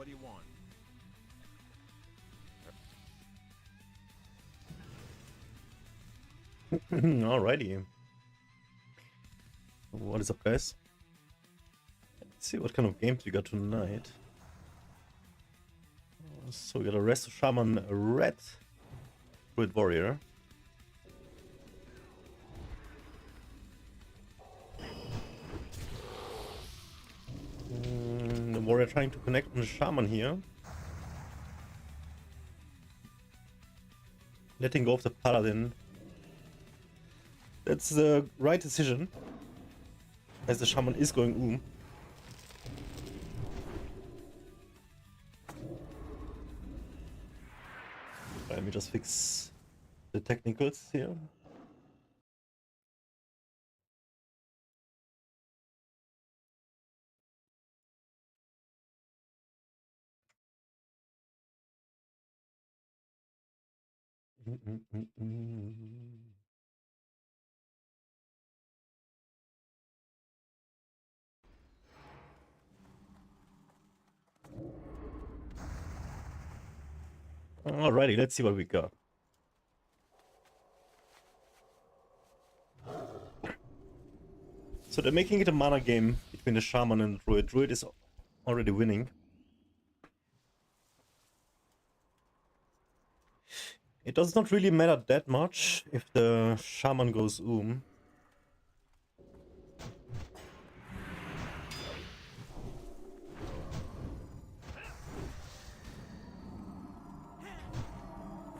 What do you want? Alrighty. What is up, guys? Let's see what kind of games we got tonight. So we got a Rest of Shaman Red Druid Warrior. The Warrior trying to connect on the Shaman here. Letting go of the Paladin. That's the right decision, as the Shaman is going Let me just fix the technicals here. Alrighty, let's see what we got. So they're making it a mana game between the Shaman and the Druid. Druid is already winning. It does not really matter that much if the Shaman goes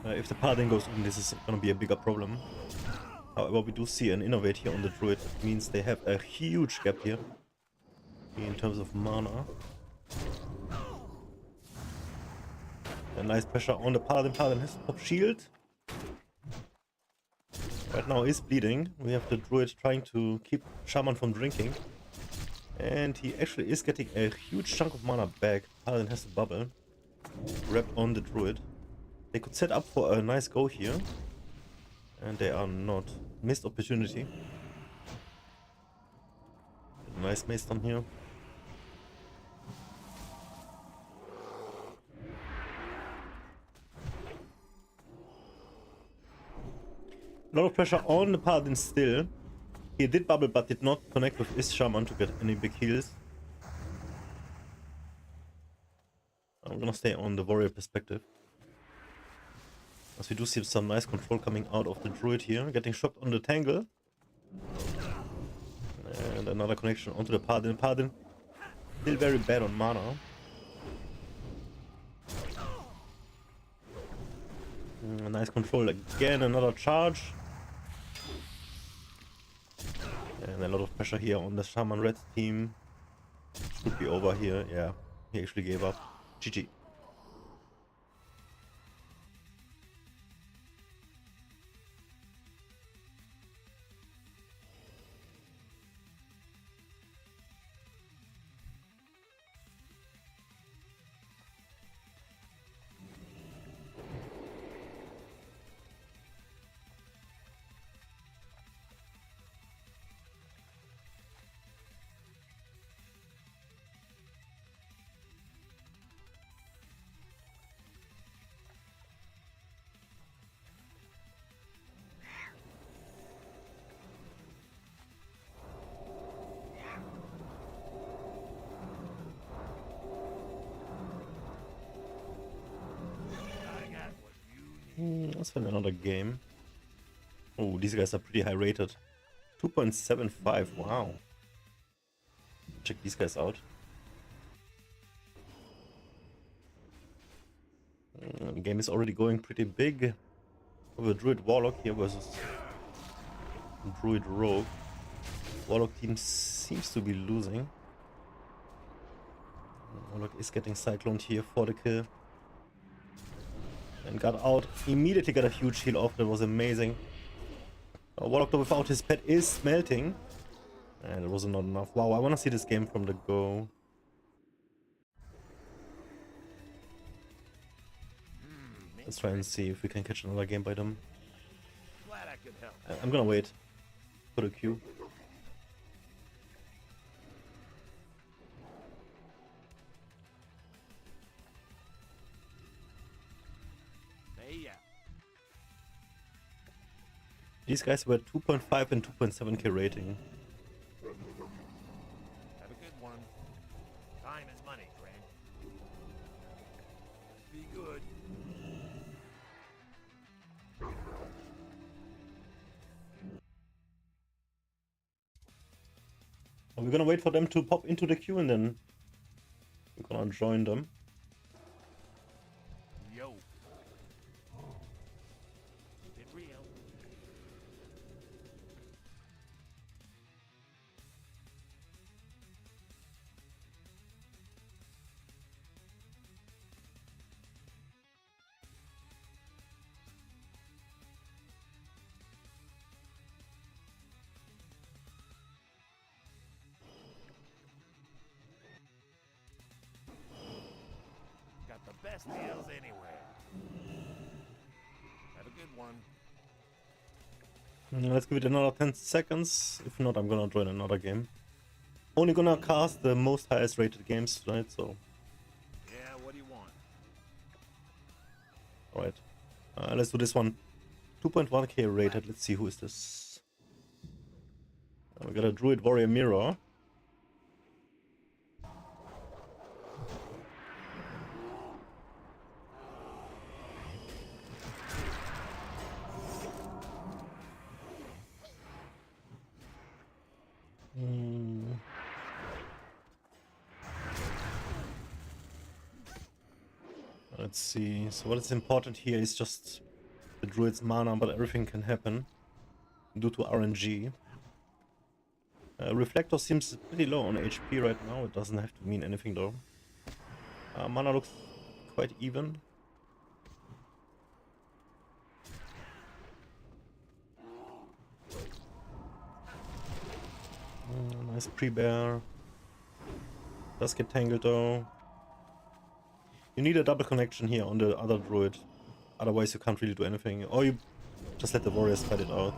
if the Paladin goes this is gonna be a bigger problem. However, we do see an innovate here on the Druid. It means they have a huge gap here in terms of mana. A nice pressure on the Paladin. Paladin has top shield. Right now is bleeding. We have the Druid trying to keep Shaman from drinking. And he actually is getting a huge chunk of mana back. Paladin has a bubble wrapped on the Druid. They could set up for a nice go here. And they are not. Missed opportunity. Nice mace down here. A lot of pressure on the Paladin still. He did bubble but did not connect with his Shaman to get any big heals. I'm gonna stay on the Warrior perspective. As we do see some nice control coming out of the Druid here. Getting shocked on the Tangle. And another connection onto the Paladin. Paladin still very bad on mana. Nice control again, another charge. And a lot of pressure here on the Shaman Red team. Should be over here. Yeah, he actually gave up. GG. Let's find another game. Oh, these guys are pretty high rated. 2.75, wow. Check these guys out. The game is already going pretty big. With a Druid Warlock here versus Druid Rogue. Warlock team seems to be losing. Warlock is getting cycloned here for the kill. And got out. Immediately got a huge heal off. That was amazing. Warlock without his pet is melting. And it was not enough. Wow, I want to see this game from the go. Let's try and see if we can catch another game by them. I'm gonna wait for the queue. These guys were 2.5 and 2.7k rating. Have a good one. Time is money, friend. Be good. We're gonna wait for them to pop into the queue and then we're gonna join them. Yo. Keep it real. Got the best deals anywhere. Have a good one. Let's give it another 10 seconds. If not, I'm gonna join another game. Only gonna cast the most highest rated games tonight, so. Yeah, what do you want? Alright. Let's do this one. 2.1k rated. Let's see who is this. We got a Druid Warrior Mirror. Let's see. So what is important here is just the Druid's mana, but everything can happen due to RNG. Reflector seems pretty low on HP right now. It doesn't have to mean anything though. Mana looks quite even. Nice pre-bear. Does get tangled though. You need a double connection here on the other druid. Otherwise you can't really do anything. Or you just let the warriors fight it out.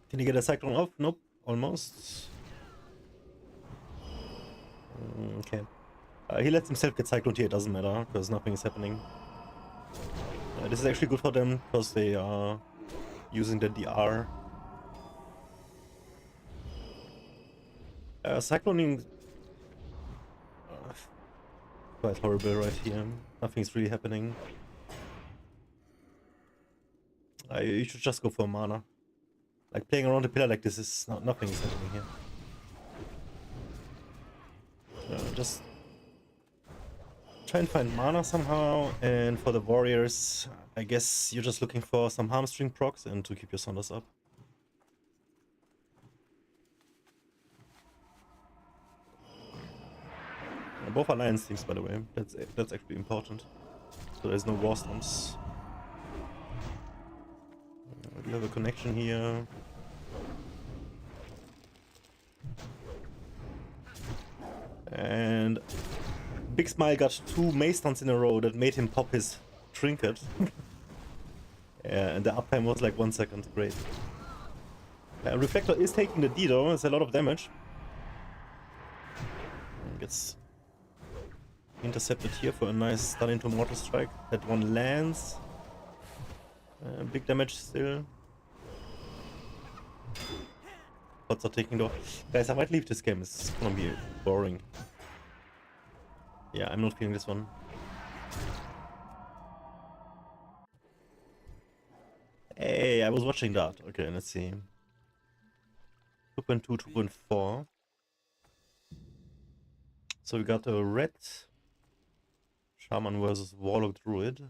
Can you get a cyclone off? Nope. Almost. Okay. He lets himself get cycloned here. It doesn't matter because nothing is happening. This is actually good for them because they are using the DR. Cycloning quite horrible right here. Nothing's really happening. You should just go for mana. Like playing around the pillar like this is nothing is happening here. Just try and find mana somehow, and for the warriors, I guess you're just looking for some hamstring procs and to keep your Saunders up. Both alliance teams, by the way. That's actually important. So there's no war storms. We have a connection here. And Big Smile got 2 mace stunts in a row that made him pop his trinket. Yeah, and the uptime was like 1 second. Great. Reflector is taking the D though. It's a lot of damage. Gets intercepted here for a nice stun into Mortal Strike. That one lands. Big damage still. Pots are taking though. Guys, I might leave this game. It's gonna be boring. Yeah, I'm not feeling this one. Hey, I was watching that. Okay, let's see. 2.2, 2.4. So we got a red Shaman versus Warlock Druid.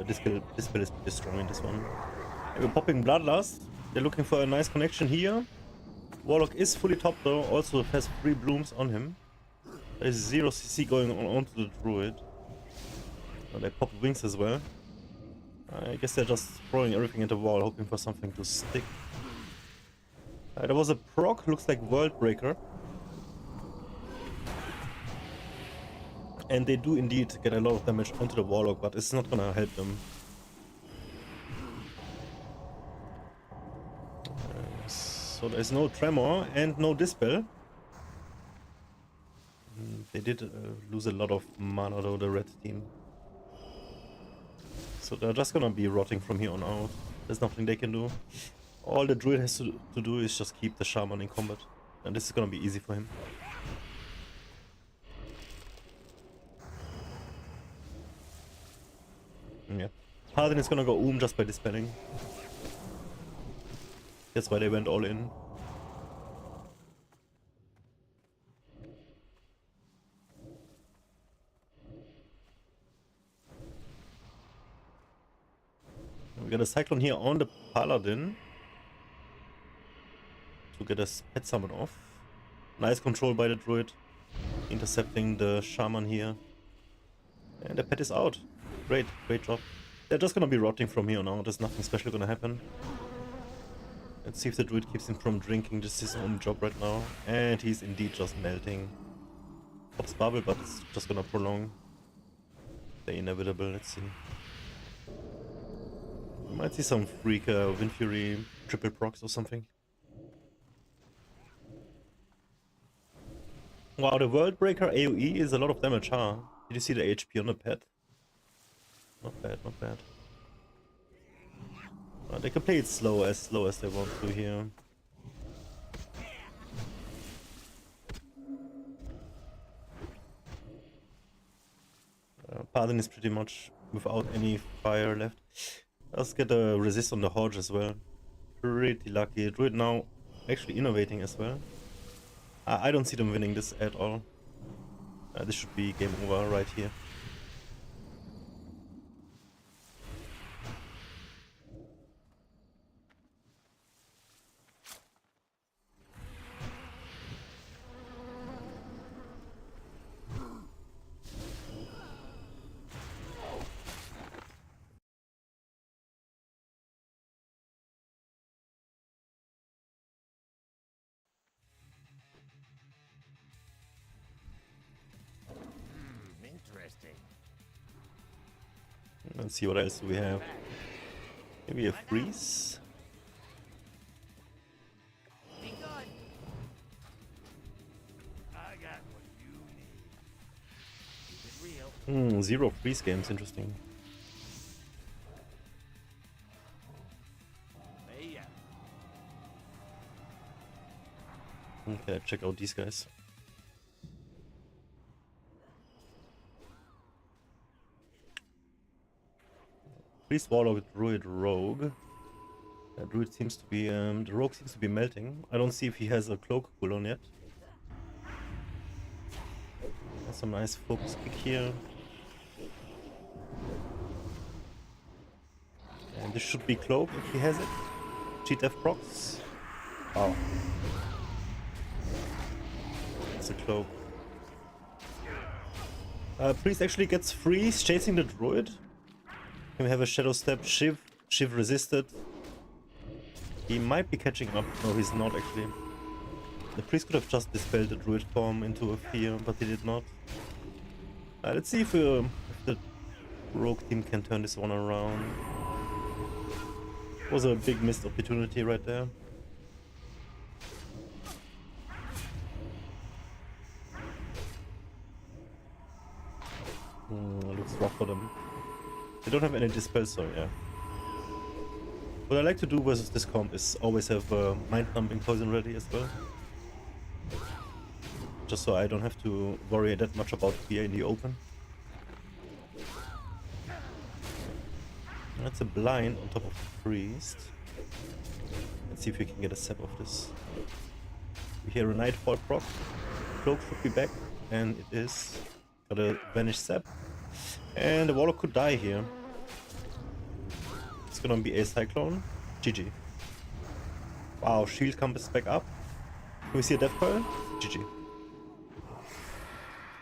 This build is destroying this one. We're popping Bloodlust. They're looking for a nice connection here. Warlock is fully top though, also has 3 blooms on him. There's 0 CC going on onto the Druid. They pop wings as well. I guess they're just throwing everything at the wall, hoping for something to stick. There was a proc, looks like World Breaker. And they do indeed get a lot of damage onto the Warlock, but it's not gonna help them. So So there's no Tremor and no Dispel. They did lose a lot of mana though, the red team. So they're just gonna be rotting from here on out. There's nothing they can do. All the druid has to do is just keep the shaman in combat. And this is gonna be easy for him. Yeah. Paladin is gonna go just by dispelling. That's why they went all in. We got a Cyclone here on the Paladin to get a pet summon off. Nice control by the druid, intercepting the shaman here. And the pet is out. Great, great job. They're just gonna be rotting from here on out. There's nothing special gonna happen. Let's see if the druid keeps him from drinking. This is his only job right now. And he's indeed just melting. Pops bubble, but it's just gonna prolong the inevitable. Let's see. We might see some freak Wind Fury triple procs or something. Wow, the World Breaker AoE is a lot of damage, huh? Did you see the HP on the pet? Not bad, not bad. They can play it slow as they want to here. Paladin is pretty much without any fire left. Let's get a resist on the Hodge as well. Pretty lucky. Druid now actually innovating as well. I don't see them winning this at all. This should be game over right here. Interesting. Let's see what else we have. Maybe a freeze. Be good. I got what you need. Keep it real. 0 freeze games, interesting. Hey, yeah. Okay, check out these guys. Priest, Warlock, Druid, Rogue. Druid seems to be, the Rogue seems to be melting. I don't see if he has a cloak cooldown yet. That's some nice focus kick here. And this should be cloak if he has it. Cheat F procs. Wow. It's a cloak. Priest actually gets freeze chasing the Druid. Can we have a Shadow Step? Shiv resisted. He might be catching up. No, he's not actually. The priest could have just dispelled the druid form into a fear, but he did not. Let's see if the rogue team can turn this one around. Was a big missed opportunity right there. Looks rough for them. They don't have any dispels, so yeah. What I like to do versus this comp is always have mind-numbing poison ready as well. Just so I don't have to worry that much about fear in the open. That's a blind on top of the priest. Let's see if we can get a sep of this. We hear a Nightfall proc. Cloak should be back, and it is. Got a Vanish sep. And the Warlock could die here. It's gonna be a Cyclone. GG. Wow, shield comes back up. Can we see a Death Coil? GG.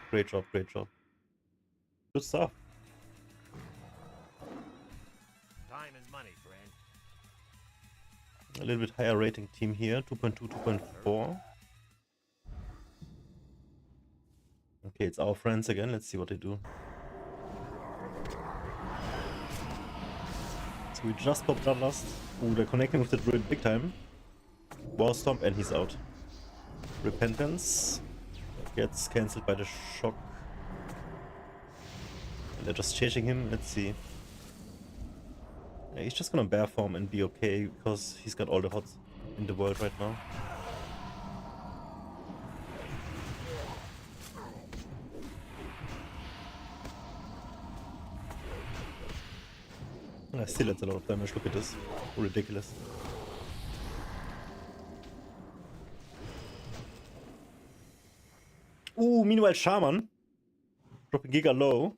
Great job, great job. Good stuff. Time is money, friend. A little bit higher rating team here. 2.2, 2.4. Okay, it's our friends again. Let's see what they do. So we just popped Bloodlust. Ooh, they're connecting with the druid big time. Wall Stomp, and he's out. Repentance gets cancelled by the shock. And they're just chasing him. Let's see. Yeah, he's just gonna bear form and be okay because he's got all the hots in the world right now. Still that's a lot of damage. Look at this. Ridiculous. Ooh, meanwhile Shaman dropping Giga low.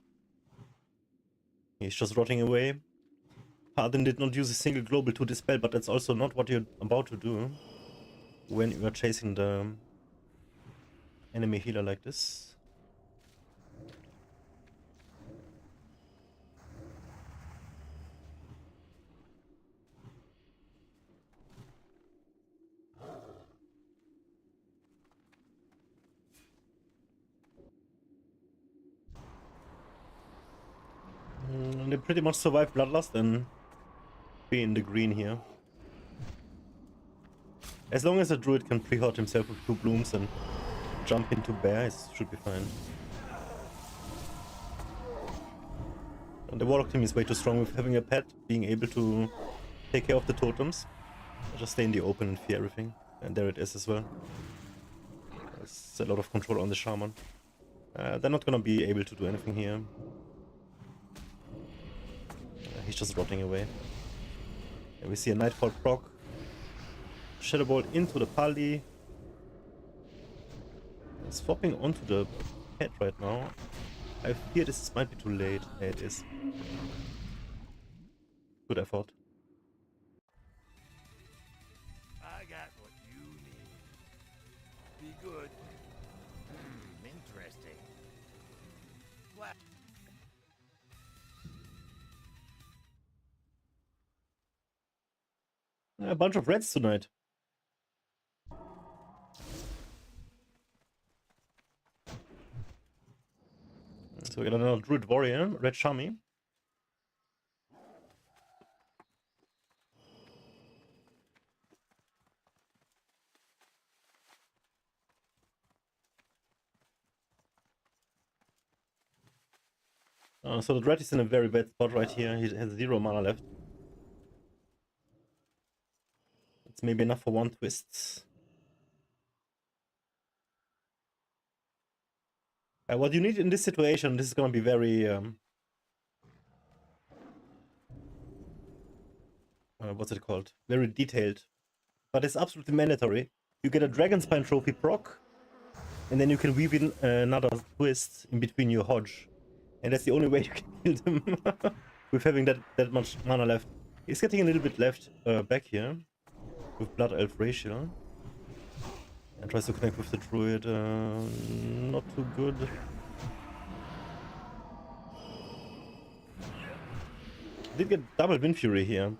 He's just rotting away. Paladin did not use a single global to dispel, but that's also not what you're about to do when you are chasing the enemy healer like this. They pretty much survive Bloodlust and be in the green here. As long as the druid can pre-hot himself with 2 blooms and jump into bear, it should be fine. And the warlock team is way too strong with having a pet, being able to take care of the totems. Just stay in the open and fear everything. And there it is as well. There's a lot of control on the shaman. They're not gonna be able to do anything here. He's just rotting away. And we see a Nightfall proc. Shadow Ball into the Pali. Swapping onto the head right now. I fear this might be too late. Yeah, it is. Good effort. I got what you need. Be good. Interesting. A bunch of reds tonight. So we got another Druid Warrior, Red Shami. So the Dread is in a very bad spot right here. He has 0 mana left. It's maybe enough for 1 twist. What you need in this situation, this is gonna be very... what's it called? Very detailed. But it's absolutely mandatory. You get a Dragonspine trophy proc, and then you can weave in another twist in between your Hodge. And that's the only way you can kill them with having that much mana left. He's getting a little bit left back here with Blood Elf ratio. And tries to connect with the Druid. Not too good. Did get double Wind Fury here.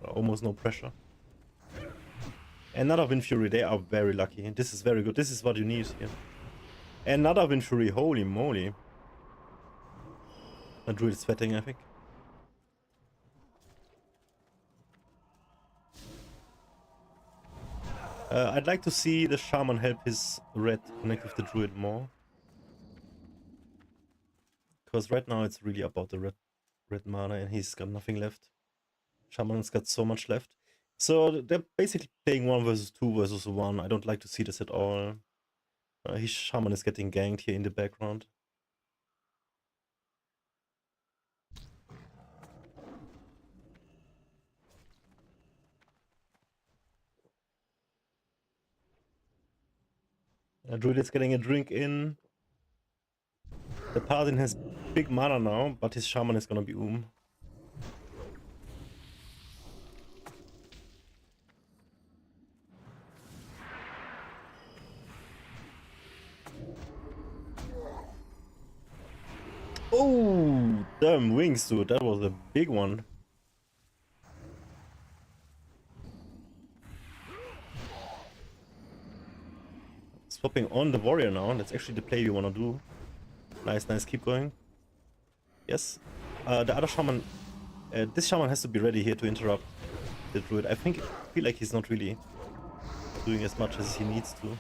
Almost no pressure. Another Wind Fury, they are very lucky. This is very good. This is what you need here. Another Wind Fury, holy moly. The Druid is sweating, I think. I'd like to see the Shaman help his red connect with the Druid more. Because right now it's really about the red mana and he's got nothing left. Shaman's got so much left. So they're basically playing 1 versus 2 versus 1. I don't like to see this at all. His Shaman is getting ganked here in the background. Druid is getting a drink in. The Paladin has big mana now, but his Shaman is gonna be Oh, damn wings, dude. That was a big one. Swapping on the warrior now. That's actually the play you wanna do. Nice, nice. Keep going. Yes. The other shaman. This shaman has to be ready here to interrupt. the druid. I feel like he's not really doing as much as he needs to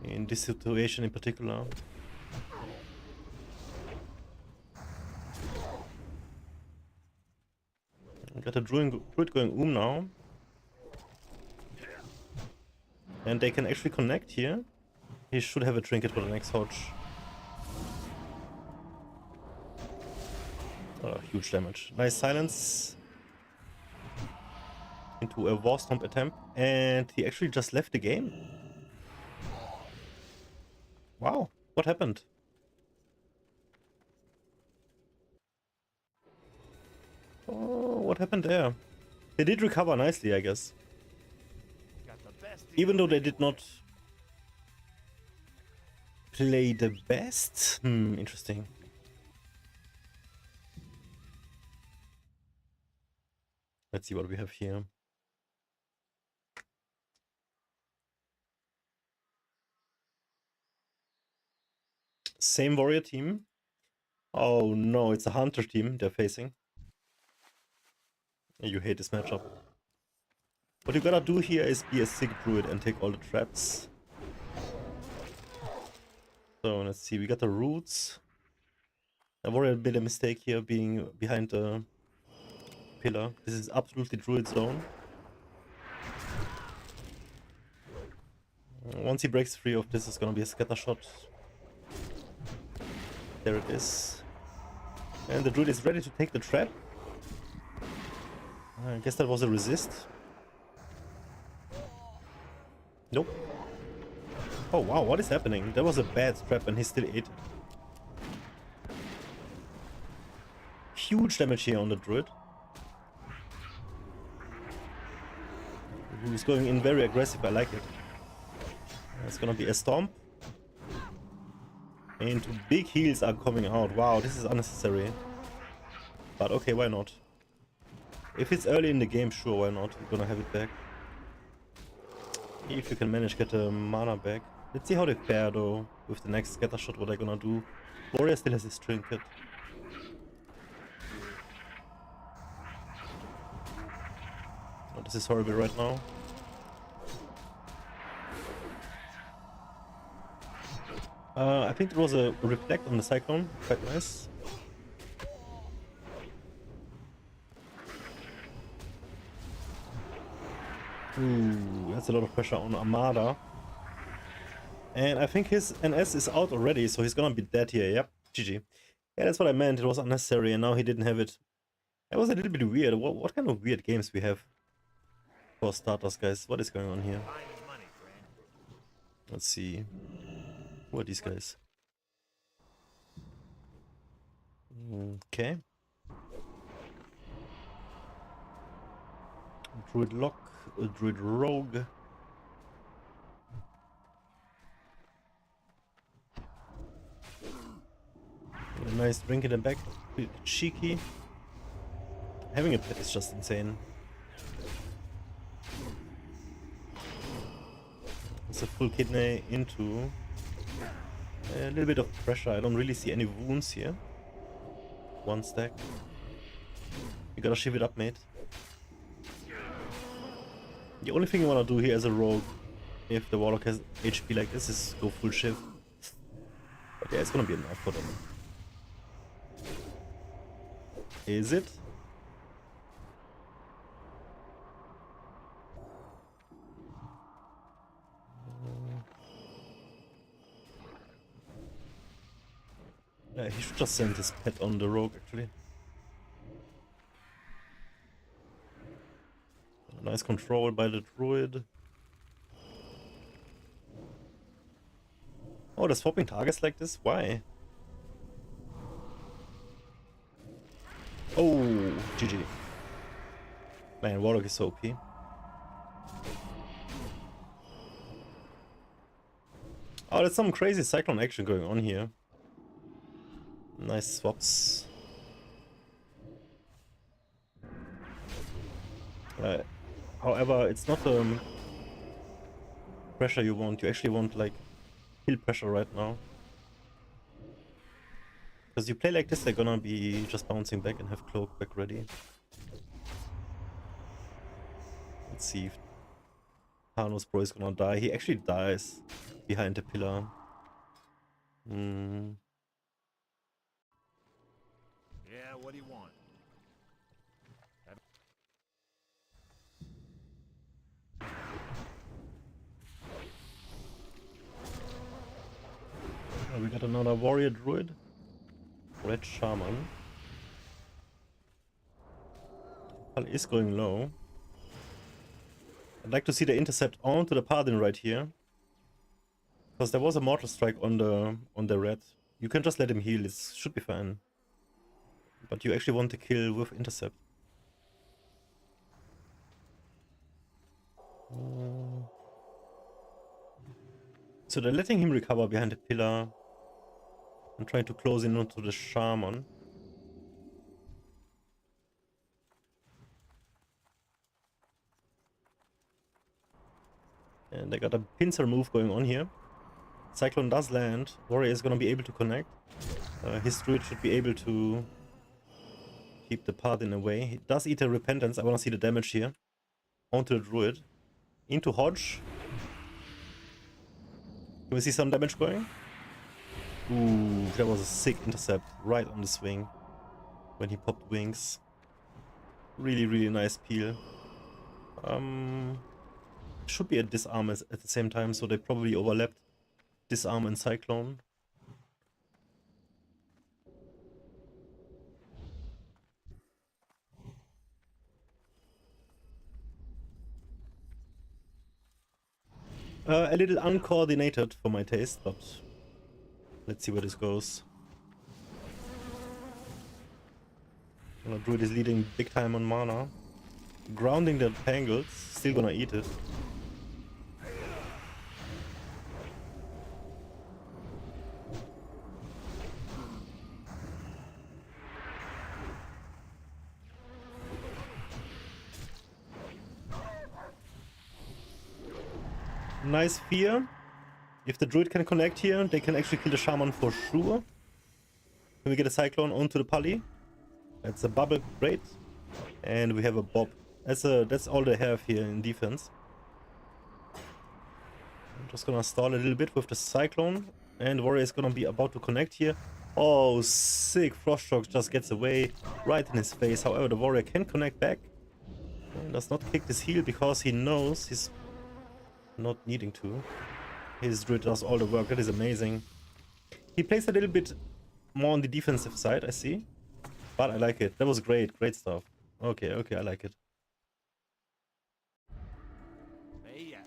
in this situation in particular. I got a druid going now. And they can actually connect here. He should have a trinket for the next Hodge. Oh, huge damage. Nice silence. Into a war stomp attempt. And he actually just left the game. Wow, what happened? Oh, what happened there? They did recover nicely, I guess. Even though they did not play the best? Interesting. Let's see what we have here. Same warrior team. Oh no, it's a hunter team they're facing. You hate this matchup. What you gotta do here is be a sick druid and take all the traps. So let's see, we got the roots. I warrior made a mistake here being behind the pillar. This is absolutely druid zone. Once he breaks free of this, it's gonna be a scatter shot. There it is. And the druid is ready to take the trap. I guess that was a resist. Nope. Oh wow, what is happening? That was a bad trap and he still ate it. Huge damage here on the druid. Who's going in very aggressive, I like it. It's gonna be a stomp. And big heals are coming out. Wow, this is unnecessary. But okay, why not? If it's early in the game, sure, why not? We're gonna have it back. If you can manage to get the mana back. Let's see how they fare though with the next scatter shot, what they're gonna do. Warrior still has his trinket. Oh, this is horrible right now. I think there was a reflect on the cyclone, quite nice. Ooh, that's a lot of pressure on Armada. And I think his NS is out already, so he's gonna be dead here. Yep, GG. Yeah, that's what I meant. It was unnecessary, and now he didn't have it. That was a little bit weird. What kind of weird games we have for starters, guys? What is going on here? Let's see. Who are these guys? Okay. Druid Lock, Druid Rogue. A nice drink in the back, cheeky. Having a pet is just insane. It's a full kidney into a little bit of pressure. I don't really see any wounds here. One stack. You gotta shiv it up, mate. The only thing you wanna do here as a rogue, if the warlock has HP like this, is go full shiv. But yeah, it's gonna be enough for them. Is it? Yeah, he should just send his pet on the rogue, actually. Nice control by the druid. Oh, they're swapping targets like this? Why? Oh, GG. Man, warlock is so OP. Oh, there's some crazy cyclone action going on here. Nice swaps. However, it's not pressure you want. You actually want like kill pressure right now. Because you play like this, they're gonna be just bouncing back and have cloak back ready. Let's see if Thanos Bro is gonna die. He actually dies behind the pillar. Yeah, what do you want? We got another warrior druid. Red shaman. Pal is going low. I'd like to see the intercept onto the paladin right here. Because there was a mortal strike on the red. You can just let him heal, it should be fine. But you actually want to kill with intercept. So they're letting him recover behind the pillar. And trying to close in onto the shaman. And they got a pincer move going on here. Cyclone does land. Warrior is gonna be able to connect. His druid should be able to keep the paladin away. He does eat a repentance. I wanna see the damage here. Onto the druid. Into Hodge. Can we see some damage going? Ooh, that was a sick intercept right on the swing when he popped wings. Really, really nice peel. Should be a disarm at the same time, so they probably overlapped disarm and cyclone. A little uncoordinated for my taste, but let's see where this goes. Druid is leading big time on mana. Grounding the tangles, still gonna eat it. Nice fear. If the druid can connect here, they can actually kill the shaman for sure. Can we get a cyclone onto the pally? That's a bubble, great. And we have a bob. That's all they have here in defense. I'm just gonna stall a little bit with the cyclone. And warrior is gonna be about to connect here. Oh, sick. Froststroke just gets away right in his face. However, the warrior can connect back. And does not kick this heal because he knows he's not needing to. His druid does all the work. That is amazing. He plays a little bit more on the defensive side, I see. But I like it. That was great. Great stuff. Okay, I like it. Hey, yeah.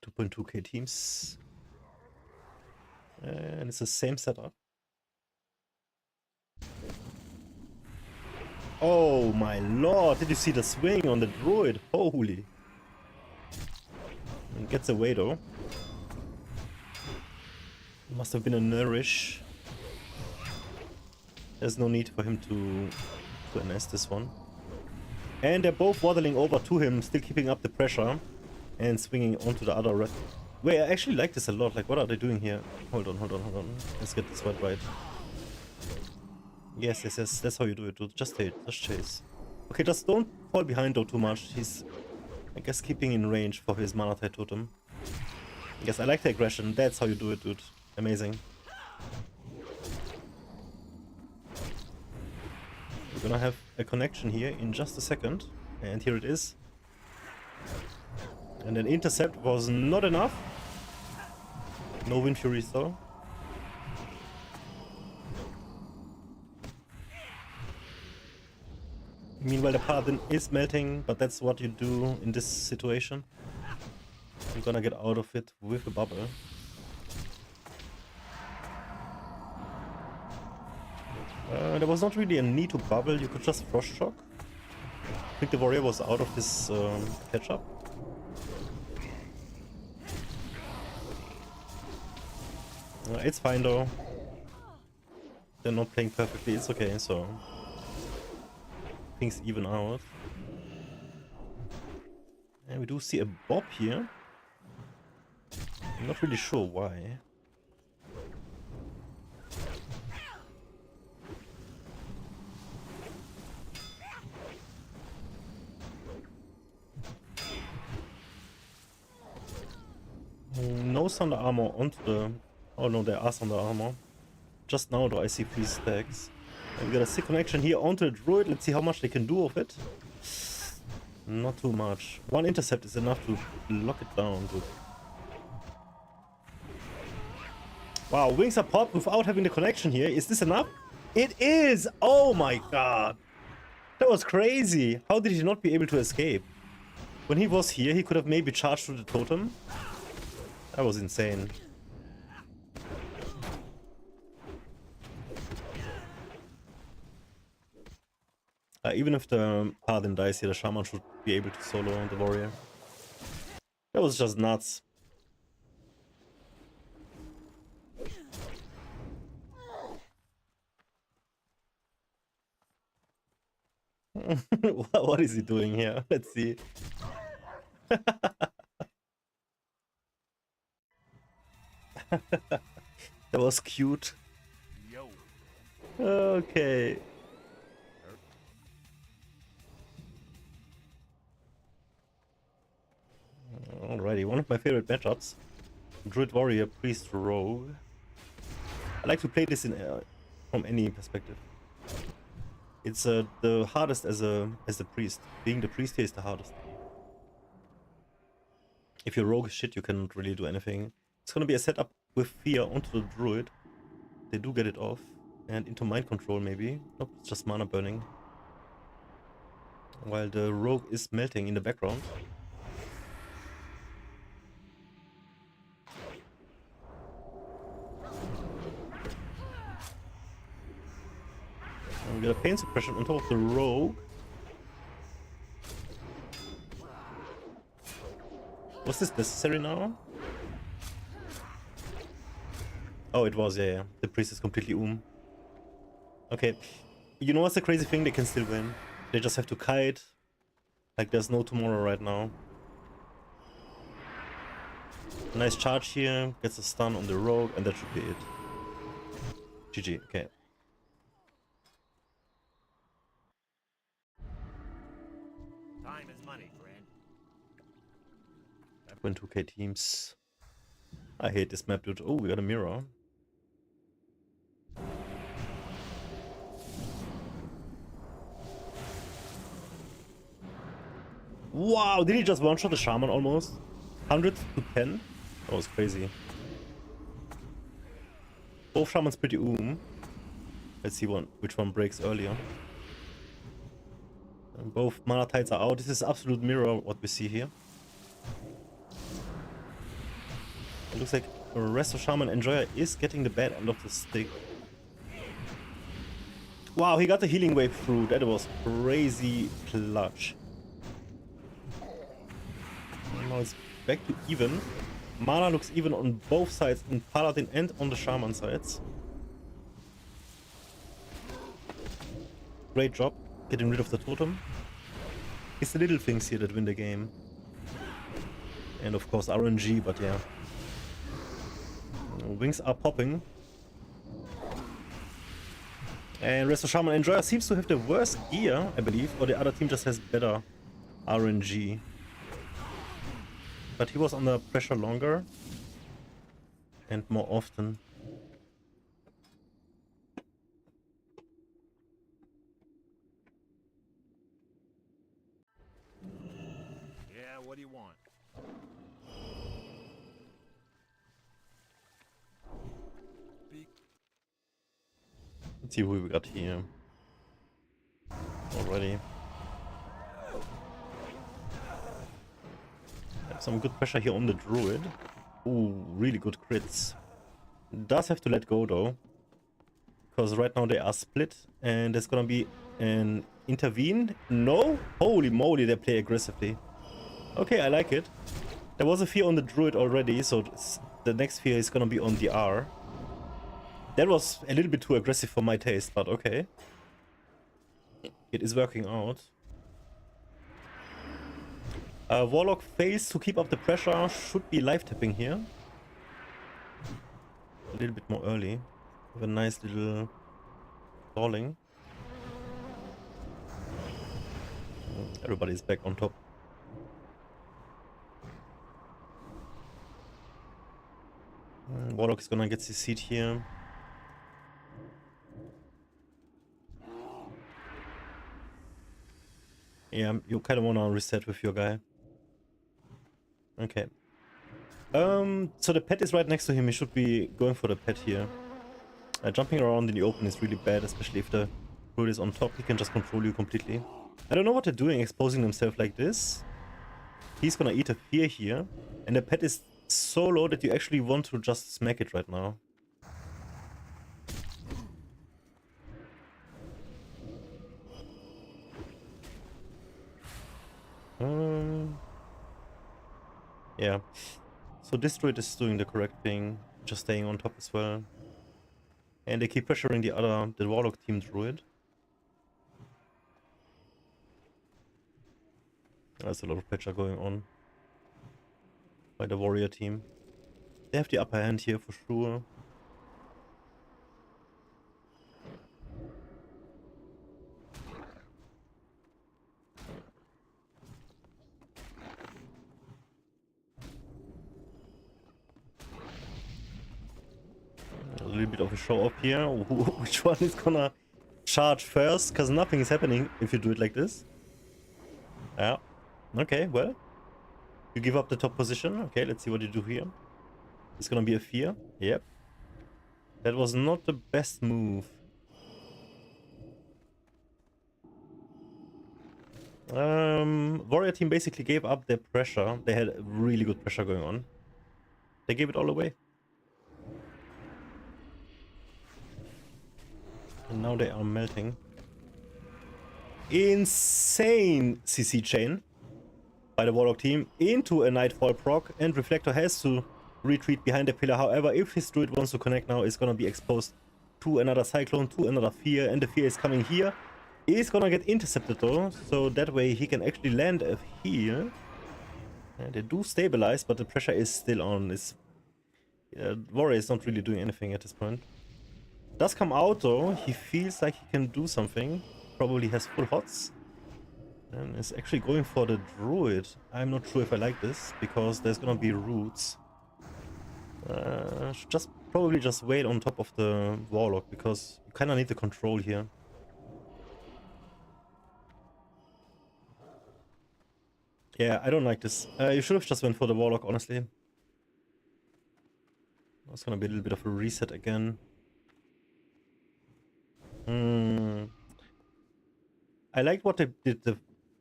2.2k teams. And it's the same setup. Oh my lord, did you see the swing on the druid? Holy. And gets away though. Must have been a nourish. There's no need for him to NS this one. And they're both waddling over to him, still keeping up the pressure. And swinging onto the other red. Wait, I actually like this a lot. Like, what are they doing here? Hold on. Let's get this right. Yes. That's how you do it, dude. Just chase. Okay, just don't fall behind though too much. He's, I guess, keeping in range for his mana tide totem. Yes, I like the aggression. That's how you do it, dude. Amazing. We're gonna have a connection here in just a second. And here it is. And an intercept was not enough. No Wind Furies though. Meanwhile the paladin is melting, but that's what you do in this situation. I'm gonna get out of it with a bubble. There was not really a need to bubble, you could just frost shock. I think the warrior was out of his catch up. It's fine though. They're not playing perfectly, it's okay, so things even out. And we do see a bob here. I'm not really sure why. no Thunder Armor onto the... Oh no, there are Thunder Armor. Just now though I see 3 stacks. And we got a sick connection here onto the Druid. Let's see how much they can do of it. Not too much. 1 intercept is enough to lock it down. Dude. Wow, wings are popped without having the connection here. Is this enough? It is! Oh my god! That was crazy! How did he not be able to escape? When he was here, he could have maybe charged through the totem. That was insane. Even if the Paladin dies here, the Shaman should be able to solo the warrior. That was just nuts. What is he doing here? Let's see. That was cute. Yo. Okay. Alrighty, one of my favorite matchups. Druid Warrior, Priest Rogue. I like to play this in from any perspective. It's the hardest as a priest. Being the priest here is the hardest. If your rogue is shit, you cannot really do anything. It's gonna be a setup with fear onto the druid. They do get it off. And into mind control maybe. Nope, it's just mana burning. While the rogue is melting in the background. And we got a pain suppression on top of the rogue. Was this necessary now? Oh, it was, yeah. The priest is completely Okay. You know what's the crazy thing? They can still win. They just have to kite. Like there's no tomorrow right now. Nice charge here. Gets a stun on the rogue, and that should be it. GG, okay. Time is money, friend. Win 2k teams. I hate this map, dude. Oh, we got a mirror. Wow, did he just one-shot the shaman almost? 100 to 10? That was crazy. Both shamans pretty Let's see which one breaks earlier. And both mana tides are out. This is absolute mirror what we see here. It looks like Resto Shaman Enjoyer is getting the bad end of the stick. Wow, he got the healing wave through. That was crazy clutch. And now it's back to even. Mana looks even on both sides, in Paladin and on the Shaman sides. Great job getting rid of the totem. It's the little things here that win the game. And of course RNG, but yeah. Wings are popping. And Resto Shaman Enjoyer seems to have the worst gear, I believe, or the other team just has better RNG. But he was under pressure longer and more often. Yeah, what do you want? Let's see who we got here. Already. Have some good pressure here on the druid. Ooh, really good crits. Does have to let go though. Because right now they are split and there's gonna be an intervene. No? Holy moly, they play aggressively. Okay, I like it. There was a fear on the druid already, so the next fear is gonna be on the R. That was a little bit too aggressive for my taste, but okay. It is working out. Warlock fails to keep up the pressure. Should be live tapping here. A little bit more early. With a nice little stalling. Everybody's back on top. Warlock is gonna get the seed here. Yeah, you kind of wanna reset with your guy. Okay. So the pet is right next to him. He should be going for the pet here. Jumping around in the open is really bad, especially if the druid is on top. He can just control you completely. I don't know what they're doing, exposing themselves like this. He's gonna eat a fear here. And the pet is so low that you actually want to just smack it right now. Yeah. So this druid is doing the correct thing, just staying on top as well. And they keep pressuring the Warlock team druid. There's a lot of pressure going on by the warrior team. They have the upper hand here for sure. A little bit of a show up here. Which one is gonna charge first? Because nothing is happening if you do it like this. Yeah. Okay, well. You give up the top position. Okay, let's see what you do here. It's gonna be a fear. Yep. That was not the best move. Warrior team basically gave up their pressure. They had really good pressure going on. They gave it all away. And now they are melting. Insane CC chain by the Warlock team into a Nightfall proc, and Reflector has to retreat behind the pillar. However, if his druid wants to connect now, it's gonna be exposed to another Cyclone, to another Fear, and the Fear is coming here. He's gonna get intercepted though, so that way he can actually land a heal. And they do stabilize, but the pressure is still on. Warrior is not really doing anything at this point. Does come out though, he feels like he can do something. Probably has full hots. And is actually going for the druid. I'm not sure if I like this, because there's gonna be roots. Should probably just wait on top of the Warlock, because you kinda need the control here. Yeah, I don't like this. You should have just went for the Warlock, honestly. It's gonna be a little bit of a reset again. I liked what they did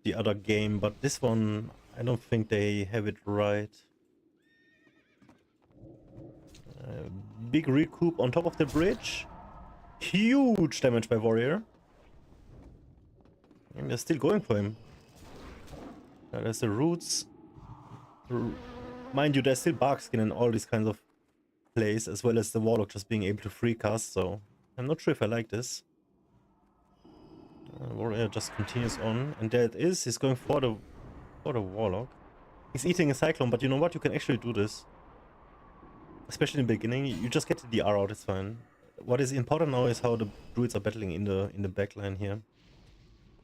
the other game, but this one, I don't think they have it right. Big recoup on top of the bridge. Huge damage by Warrior. And they're still going for him. There's the roots. Mind you, there's still Barkskin and all these kinds of plays, as well as the Warlock just being able to free cast, so I'm not sure if I like this. Warrior just continues on, and there it is. He's going for the Warlock. He's eating a Cyclone, but you know what? You can actually do this. Especially in the beginning, you just get the R out, it's fine. What is important now is how the druids are battling in the backline here.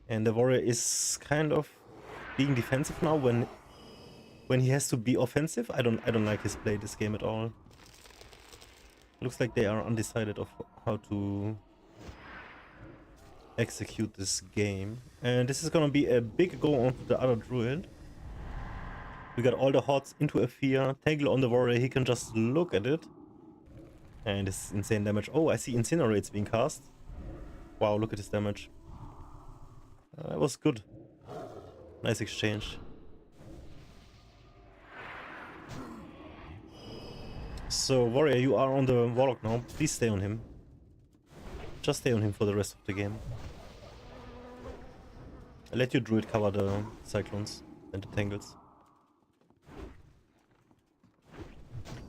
And the Warrior is kind of being defensive now when he has to be offensive. I don't like his play this game at all. Looks like they are undecided of how to execute this game. And this is gonna be a big go on to the other druid. We got all the hots into a fear. Tangle on the Warrior, he can just look at it. And this insane damage. Oh, I see Incinerates being cast. Wow, look at this damage. That was good. Nice exchange. So, Warrior, you are on the Warlock now. Please stay on him. Just stay on him for the rest of the game. I'll let your druid cover the Cyclones and the Tangles.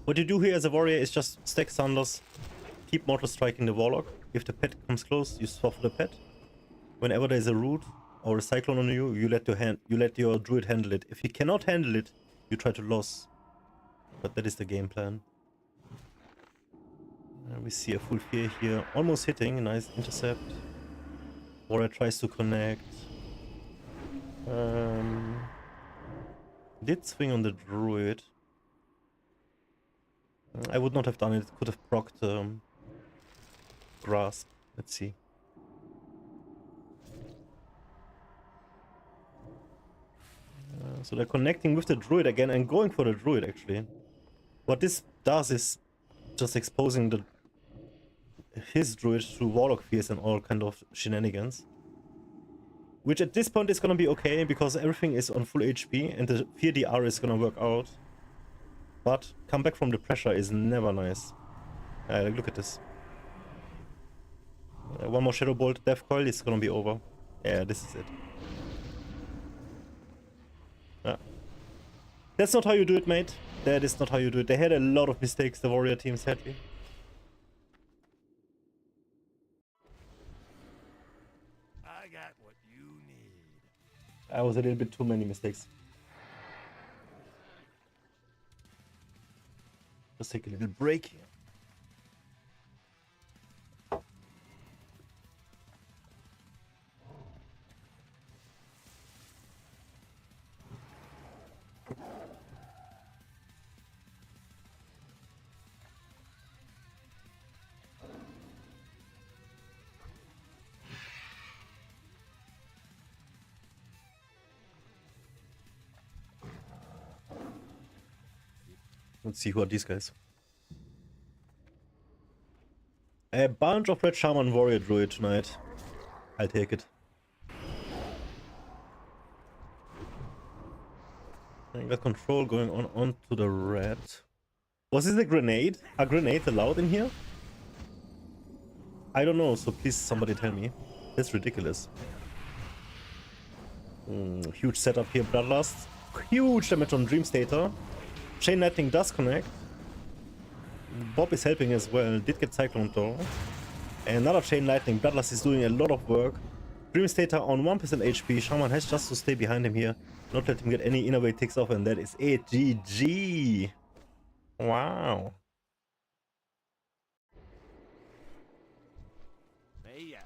What you do here as a Warrior is just stack Sunders, keep Mortal Striking the Warlock. If the pet comes close, you swap the pet. Whenever there's a root or a Cyclone on you, you let your druid handle it. If he cannot handle it, you try to loss. But that is the game plan. We see a full fear here, almost hitting, a nice intercept. Warrior tries to connect. Did swing on the druid. I would not have done it. Could have procced Grasp. Let's see. So they're connecting with the druid again and going for the druid actually. What this does is just exposing his druid to warlock fears and all kind of shenanigans. Which at this point is gonna be okay because everything is on full HP and the fear DR is gonna work out. But come back from the pressure is never nice. Look at this. One more Shadow Bolt Death Coil, it's gonna be over. Yeah, this is it. That's not how you do it, mate. That is not how you do it. They had a lot of mistakes, the warrior team, sadly. I got what you need. I was a little bit too many mistakes. Let's take a little break here. Let's see who are these guys. A bunch of red shaman warrior druid tonight. I'll take it. I got control going on onto the red. Was this a grenade? A grenade allowed in here? I don't know, so please somebody tell me. That's ridiculous. Huge setup here, Bloodlust. Huge damage on Dreamstater. Chain Lightning does connect. Bob is helping as well. Did get Cyclone though. And another Chain Lightning. Bloodlust is doing a lot of work. Dreamstater on 1% HP. Shaman has just to stay behind him here. Not let him get any inner weight ticks off, and that is it. GG. Wow. Hey,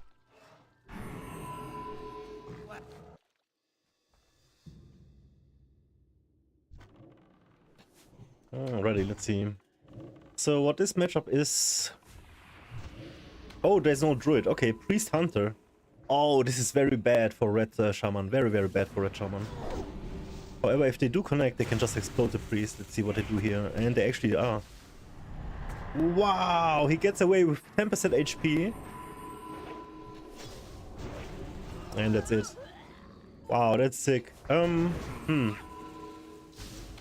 Alrighty, let's see. So what this matchup is... Oh, there's no druid. Okay, Priest Hunter. Oh, this is very bad for red shaman. Very, very bad for red shaman. However, if they do connect, they can just explode the priest. Let's see what they do here. And they actually are. Wow, he gets away with 10% HP. And that's it. Wow, that's sick.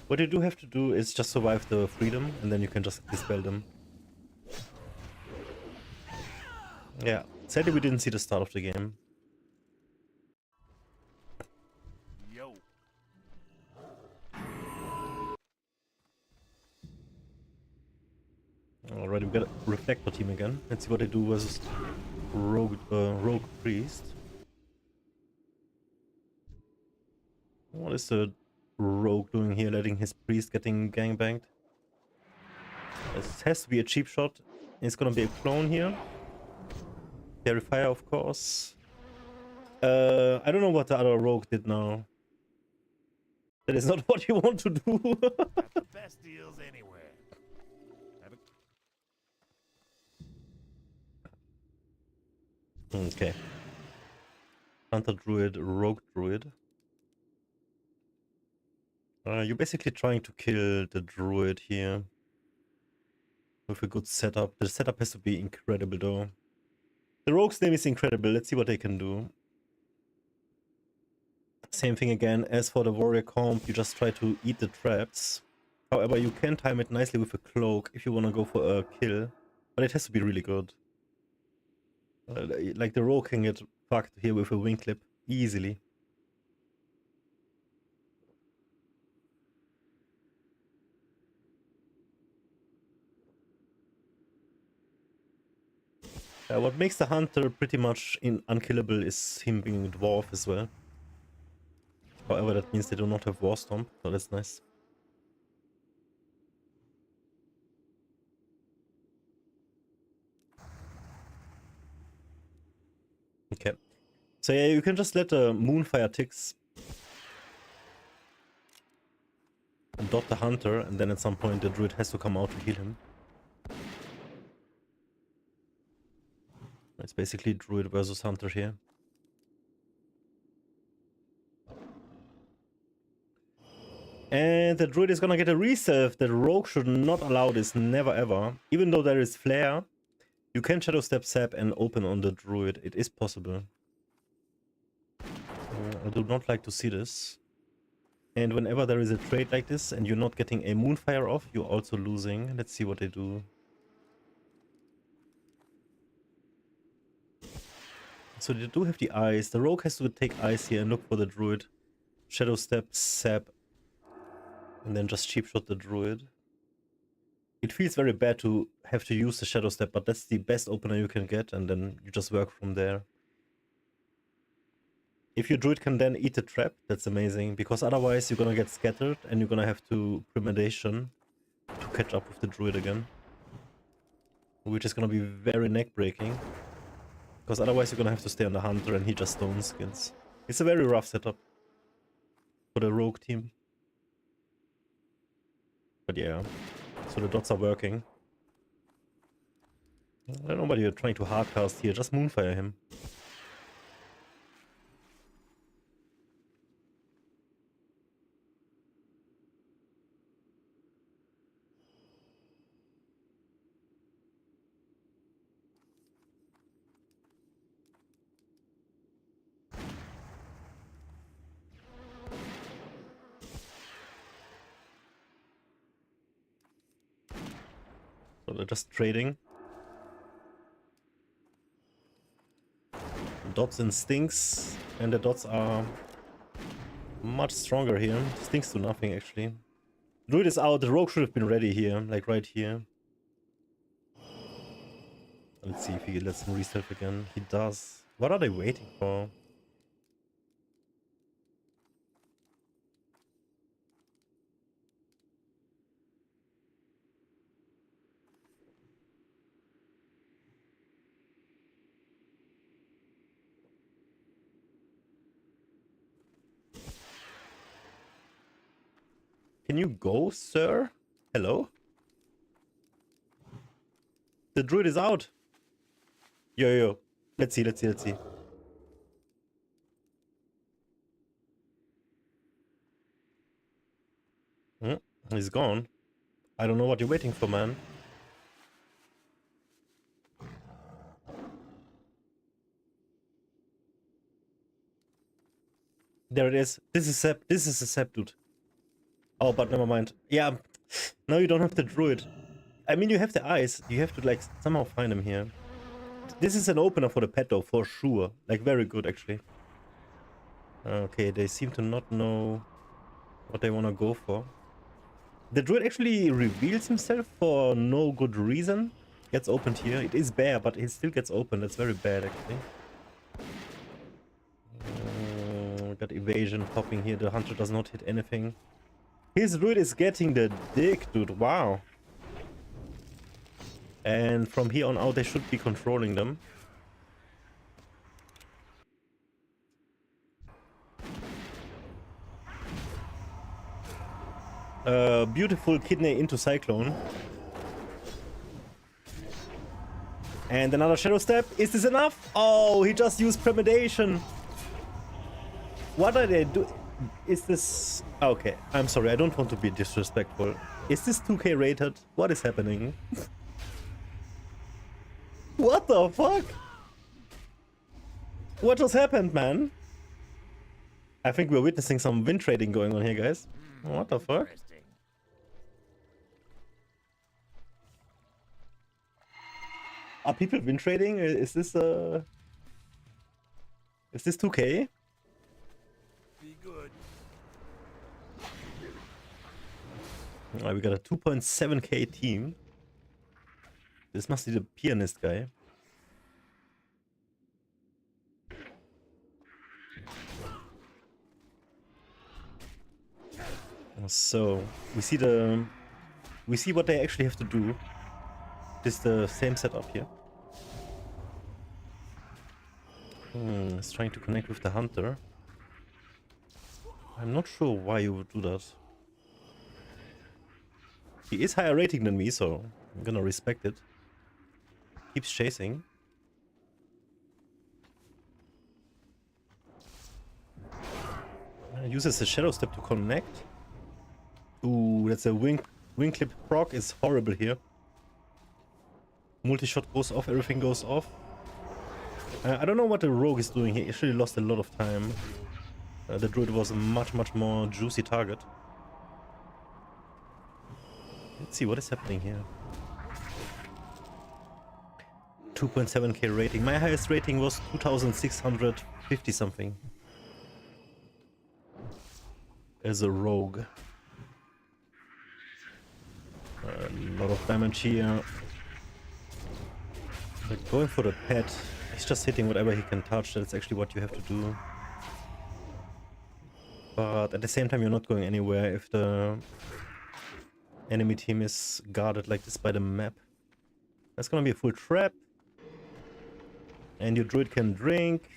What you do have to do is just survive the freedom, and then you can just dispel them. Yeah, sadly we didn't see the start of the game. yo. Alright, we got a Reflector team again. Let's see what they do versus Rogue Priest. What is the Rogue doing here, letting his Priest getting gangbanged? This has to be a cheap shot. It's gonna be a clone here. Terrifier, of course. I don't know what the other Rogue did now. That is not what you want to do. Got the best deals anywhere. Okay. Hunter Druid, Rogue Druid. You're basically trying to kill the Druid here. With a good setup. The setup has to be incredible though. The Rogue's name is incredible. Let's see what they can do. Same thing again as for the Warrior comp. You just try to eat the traps. However, you can time it nicely with a cloak if you want to go for a kill. But it has to be really good. Like the Rogue can get fucked here with a wing clip easily. What makes the Hunter pretty much unkillable is him being a dwarf as well. However, that means they do not have War Stomp, so that's nice. Okay. So yeah, you can just let the Moonfire ticks and dot the Hunter, and then at some point the Druid has to come out to heal him. It's basically Druid versus Hunter here. And the Druid is gonna get a reserve. The Rogue should not allow this, never ever. Even though there is Flare, you can Shadow Step Sap and open on the Druid. It is possible. I do not like to see this. And whenever there is a trade like this and you're not getting a Moonfire off, you're also losing. Let's see what they do. So they do have the Ice. The Rogue has to take Ice here and look for the Druid. Shadow Step, Sap. And then just cheap shot the Druid. It feels very bad to have to use the Shadow Step, but that's the best opener you can get, and then you just work from there. If your Druid can then eat the trap, that's amazing, because otherwise you're gonna get scattered and you're gonna have to Premeditation to catch up with the Druid again. Which is gonna be very neck-breaking. Because otherwise you're gonna have to stay on the Hunter and he just stone skins. It's a very rough setup for the Rogue team. But yeah, so the dots are working. I don't know what you're trying to hardcast here, just Moonfire him. So they're just trading. Dots and Stinks, and the dots are much stronger here. Stinks do nothing actually. Druid is out, the Rogue should have been ready here, like right here. Let's see if he lets him resurf again. He does. What are they waiting for? Can you go, sir? Hello? The Druid is out. Yo. Let's see. He's gone. I don't know what you're waiting for, man. There it is. This is Sep. This is a Sep, dude. Oh, but never mind. Yeah. Now you don't have the Druid. I mean, you have the Eyes. You have to, like, somehow find him here. This is an opener for the pet, though, for sure. Like, very good, actually. Okay, they seem to not know what they want to go for. The Druid actually reveals himself for no good reason. Gets opened here. It is bare, but it still gets opened. That's very bad, actually. Got evasion popping here. The Hunter does not hit anything. His Druid is getting the dick, dude. Wow. And from here on out, they should be controlling them. Beautiful kidney into Cyclone. And another Shadow Step. Is this enough? Oh, he just used Premeditation. What are they doing? Is this... Okay, I'm sorry, I don't want to be disrespectful. Is this 2K rated? What is happening? What the fuck? What just happened, man? I think we're witnessing some win trading going on here, guys. What the fuck? Are people win trading? Is this 2K? Be good. We got a 2.7K team. This must be the pianist guy. So we see what they actually have to do. This is the same setup here. It's trying to connect with the Hunter. I'm not sure why you would do that. He is higher rating than me, so I'm gonna respect it. Keeps chasing. Uses the shadow step to connect. Ooh, that's a wing clip proc is horrible here. Multi-shot goes off, everything goes off. I don't know what the rogue is doing. He actually lost a lot of time. The druid was a much more juicy target. Let's see what is happening here. 2.7k rating. My highest rating was 2650 something. As a rogue. A lot of damage here. Like going for the pet. He's just hitting whatever he can touch. That's actually what you have to do. But at the same time, you're not going anywhere if the enemy team is guarded like this by the map. That's gonna be a full trap. And your druid can drink.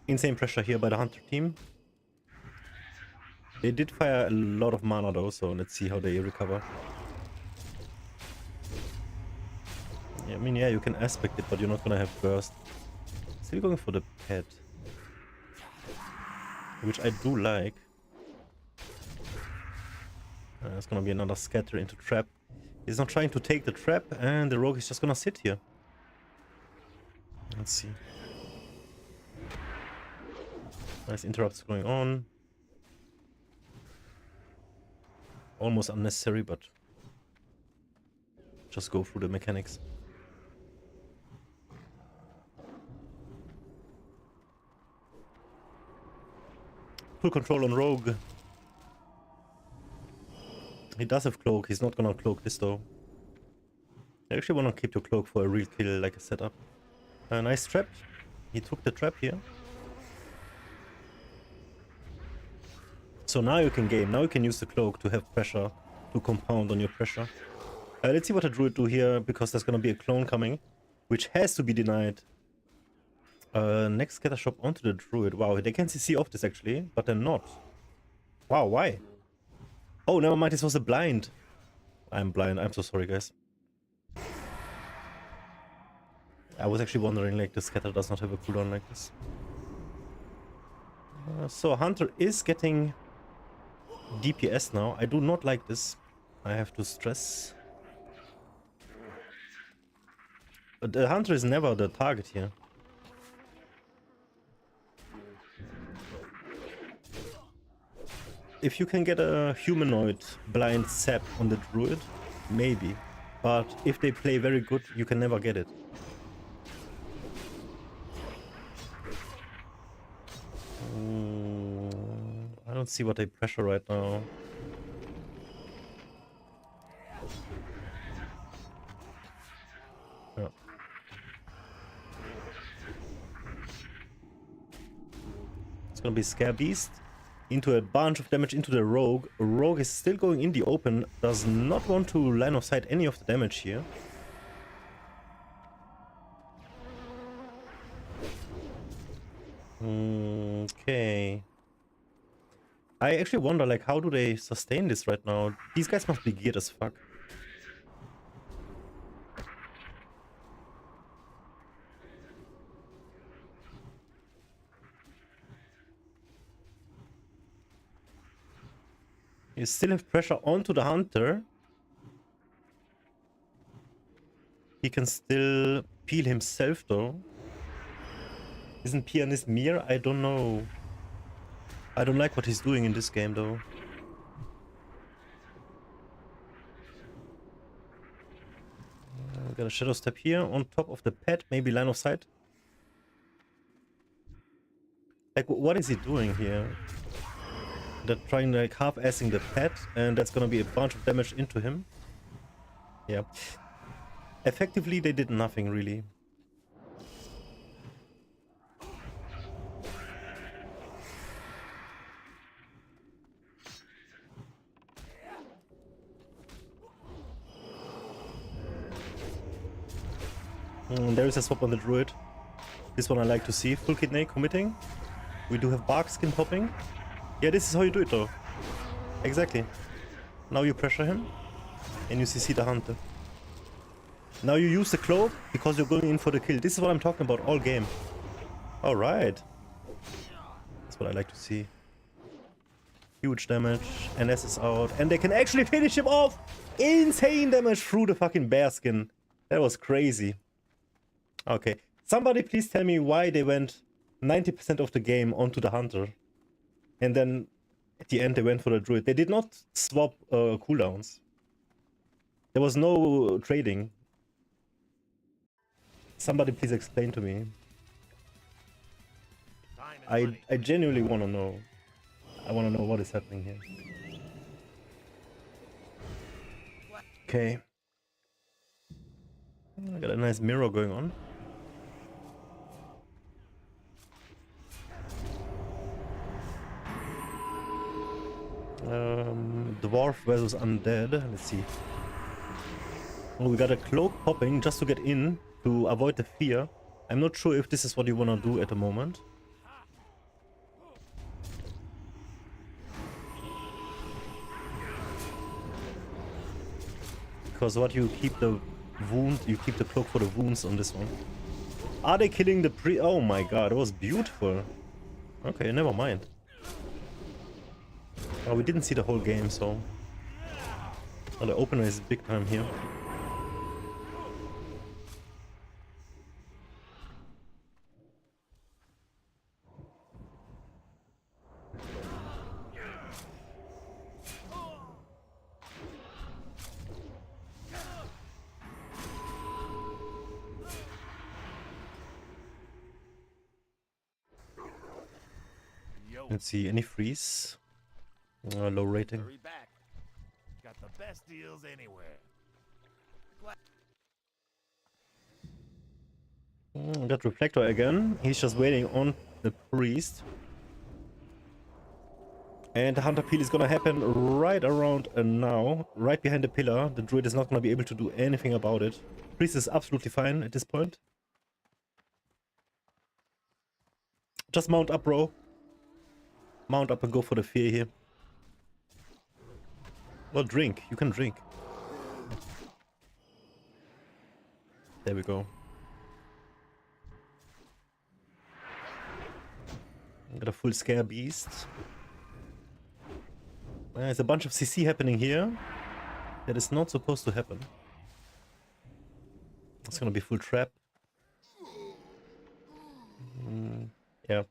Insane pressure here by the hunter team. They did fire a lot of mana though, so let's see how they recover. Yeah, I mean, yeah, you can aspect it, but you're not gonna have burst. Still going for the pet. Which I do like. It's gonna be another scatter into trap. He's not trying to take the trap, and the rogue is just gonna sit here. Let's see. Nice interrupts going on. Almost unnecessary, but just go through the mechanics. Full control on rogue. He does have cloak. He's not gonna cloak this though. I actually wanna keep your cloak for a real kill, like a setup. Nice trap. He took the trap here. So now you can game. Now you can use the cloak to have pressure, to compound on your pressure. Let's see what the druid do here, because there's gonna be a clone coming, which has to be denied. Next scatter shop onto the druid. Wow, they can CC off this actually, but they're not. Wow, why? Oh, never mind, this was a blind. I'm blind, I'm so sorry guys. I was actually wondering, like, the scatter does not have a cooldown like this. So hunter is getting DPS now. I do not like this, I have to stress. But the hunter is never the target here. If you can get a humanoid blind sap on the druid, maybe. But if they play very good, you can never get it. I don't see what they pressure right now. Yeah. It's gonna be Scare Beast. Into a bunch of damage into the rogue. Rogue is still going in the open, does not want to line of sight any of the damage here. Okay. I actually wonder, like, how do they sustain this right now? These guys must be geared as fuck. You still have pressure onto the hunter. He can still peel himself though. Isn't Pianist Mir? I don't know. I don't like what he's doing in this game though. Got a shadow step here on top of the pet, maybe line of sight. Like, what is he doing here? They're trying, like, half-assing the pet, and that's gonna be a bunch of damage into him. Yeah. Effectively, they did nothing, really. There is a swap on the druid. This one I like to see. Full kidney committing. We do have bark skin popping. Yeah, this is how you do it though. Exactly. Now you pressure him and you CC the hunter. Now you use the cloak because you're going in for the kill. This is what I'm talking about all game. Alright. That's what I like to see. Huge damage. NS is out. And they can actually finish him off! Insane damage through the fucking bear skin. That was crazy. Okay. Somebody please tell me why they went 90% of the game onto the hunter. And then at the end they went for the druid. They did not swap cooldowns. There was no trading. Somebody please explain to me. I genuinely want to know. I want to know what is happening here. Okay. I got a nice mirror going on. Dwarf versus undead. Let's see. Oh, we got a cloak popping just to get in to avoid the fear. I'm not sure if this is what you want to do at the moment. Because what you keep the wound, you keep the cloak for the wounds on this one. Are they killing the Oh my god, it was beautiful. Okay, never mind. Oh, we didn't see the whole game, so... Oh, the opener is big time here. Let's see, any freeze? Low rating. Hurry back. Got the best deals anywhere. Got Reflector again. He's just waiting on the priest. And the Hunter Peel is gonna happen right around now. Right behind the pillar. The druid is not gonna be able to do anything about it. Priest is absolutely fine at this point. Just mount up, bro. Mount up and go for the fear here. Well, drink. You can drink. There we go. Got a full scare beast. There's a bunch of CC happening here. That is not supposed to happen. It's gonna be full trap. Yeah.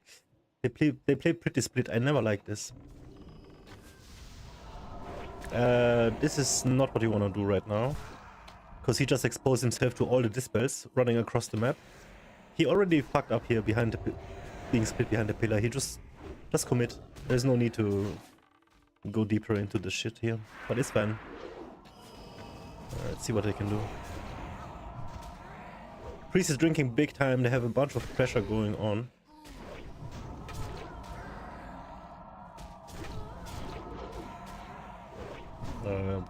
They play pretty split. I never like this. This is not what you want to do right now. Because he just exposed himself to all the dispels running across the map. He already fucked up here behind the... being split behind the pillar. He just commit. There's no need to go deeper into the shit here. But it's fine. Let's see what they can do. Priest is drinking big time. They have a bunch of pressure going on.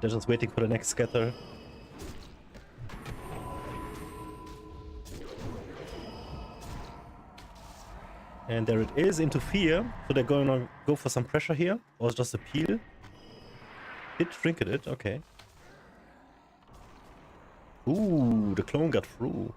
They're just waiting for the next scatter. And there it is, into fear. So they're going to go for some pressure here. Or it's just a peel. Did trinket it, okay. Ooh, the clone got through.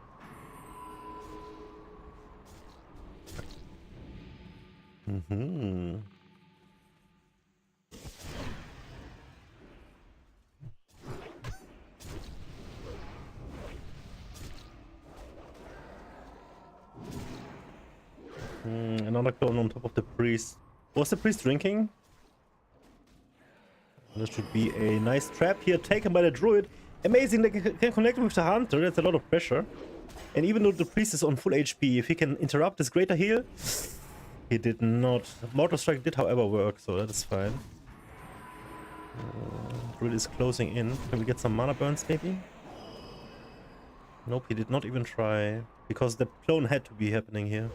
Another clone on top of the priest. Was the priest drinking? This should be a nice trap here, taken by the druid. Amazing, they can connect with the hunter. That's a lot of pressure. And even though the priest is on full HP, if he can interrupt this greater heal, he did not. Mortal Strike did, however, work, so that is fine. Druid is closing in. Can we get some mana burns, maybe? Nope, he did not even try, because the clone had to be happening here.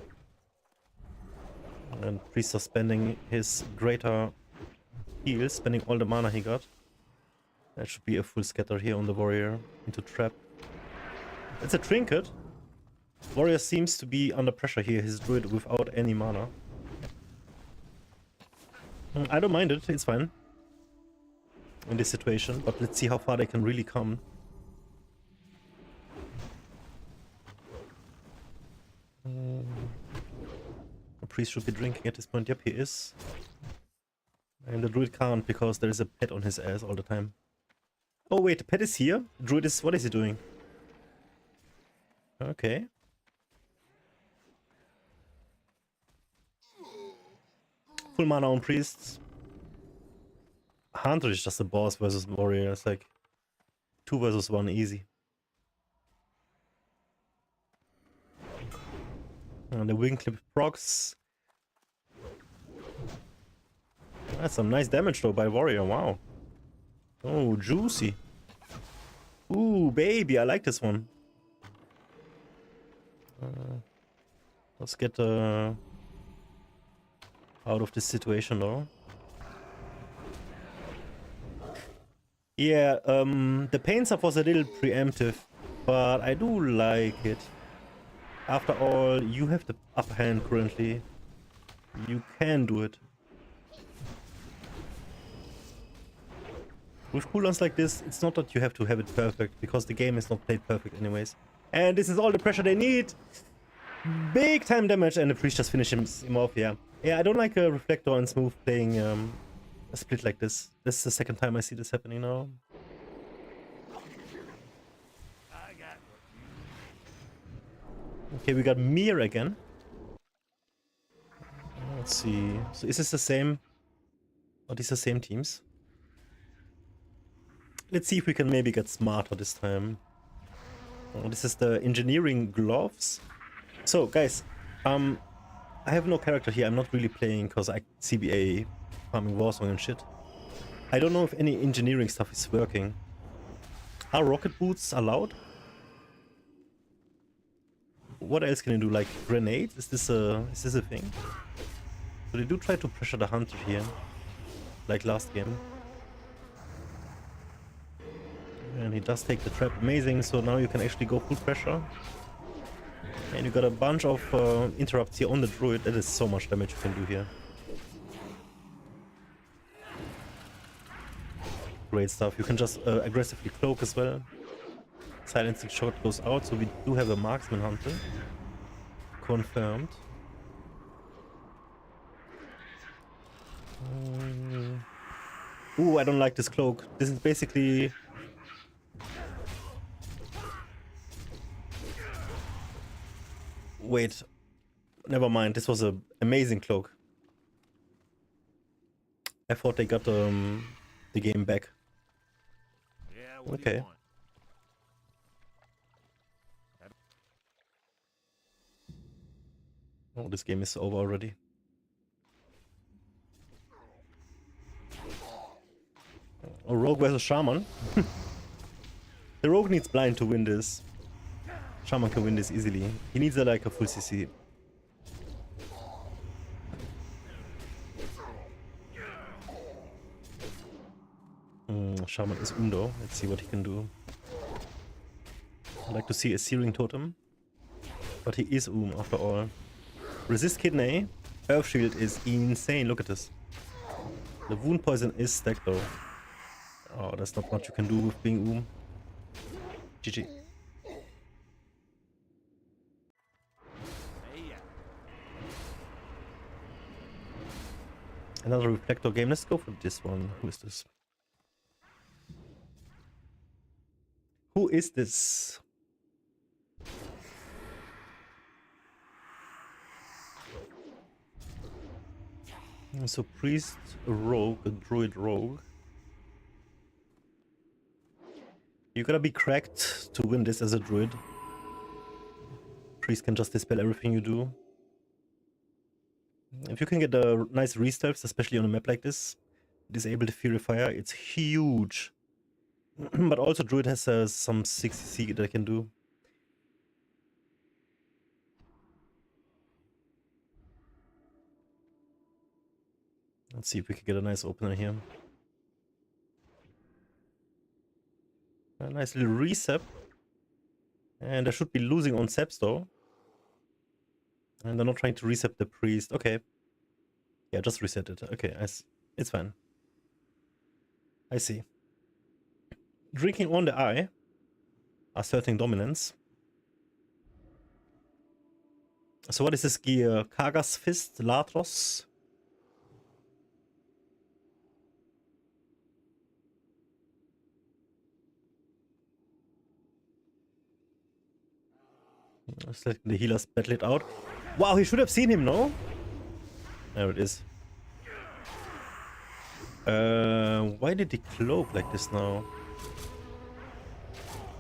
And priest is spending his greater heal, spending all the mana he got. That should be a full scatter here on the warrior into trap. It's a trinket. Warrior seems to be under pressure here, his druid without any mana. I don't mind it, it's fine. In this situation, but let's see how far they can really come. priest should be drinking at this point. Yep, he is. And the druid can't because there is a pet on his ass all the time. Oh wait, the pet is here? The druid is... what is he doing? Okay. Full mana on priests. Hunter is just a boss versus warrior. It's like 2 versus 1 easy. And the wing clip procs. That's some nice damage though by warrior. Wow. Oh, juicy. Ooh, baby, I like this one. Let's get out of this situation though. Yeah, the pain stuff was a little preemptive, but I do like it. After all, you have the upper hand currently. You can do it. With cooldowns like this, it's not that you have to have it perfect, because the game is not played perfect anyways. And this is all the pressure they need! Big time damage, and the priest just finishes him off, yeah. Yeah, I don't like a Reflector and Smooth playing a split like this. This is the second time I see this happening now. Okay, we got Mir again. Let's see. So is this the same? Are these the same teams? Let's see if we can maybe get smarter this time. Oh, this is the engineering gloves. So guys, I have no character here. I'm not really playing because I CBA farming Warzone and shit. I don't know if any engineering stuff is working. Are rocket boots allowed? What else can you do? Like grenades? Is this a thing? So they do try to pressure the hunter here, like last game. And he does take the trap. Amazing. So now you can actually go full pressure. And you got a bunch of interrupts here on the druid. That is so much damage you can do here. Great stuff. You can just aggressively cloak as well. Silencing shot goes out, so we do have a marksman hunter. Confirmed. Ooh, I don't like this cloak. This is basically... Wait. Never mind. This was an amazing cloak. I thought they got the game back. Yeah, Okay. Oh, this game is over already. Oh, Rogue versus Shaman. The Rogue needs blind to win this. Shaman can win this easily. He needs like a full CC. Shaman is Undo. Let's see what he can do. I'd like to see a Searing Totem. But he is after all. Resist Kidney. Earth Shield is insane. Look at this. The Wound Poison is stacked though. Oh, there's not much you can do with being GG. Another Reflector game. Let's go for this one. Who is this? Who is this? So priest, a rogue, a druid rogue. You gotta be cracked to win this as a druid. Priest can just dispel everything you do. If you can get a nice resteps, especially on a map like this, disable the Fury Fire, it's huge. But also druid has some 60C that I can do. Let's see if we can get a nice opener here. A nice little recep. And I should be losing on Seps though. And they're not trying to reset the priest. Okay. Yeah, just reset it. Okay, it's fine. I see. Drinking on the eye. Asserting dominance. So what is this gear? Kagas Fist, Latros. Let's let the healers battle it out. Wow, he should have seen him, no? There it is. Why did he cloak like this now?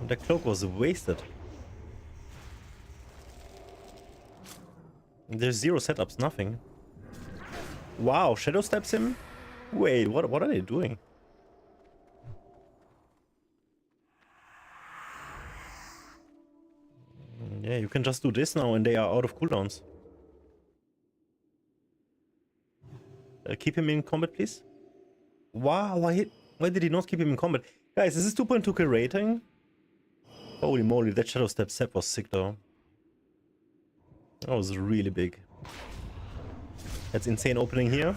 The cloak was wasted. There's zero setups, nothing. Wow, Shadow steps him? Wait, what are they doing? Yeah, you can just do this now and they are out of cooldowns. Keep him in combat, please. Wow, why did he not keep him in combat? Guys, is this 2.2k rating? Holy moly, that Shadow Step Sep was sick though. That was really big. That's insane opening here.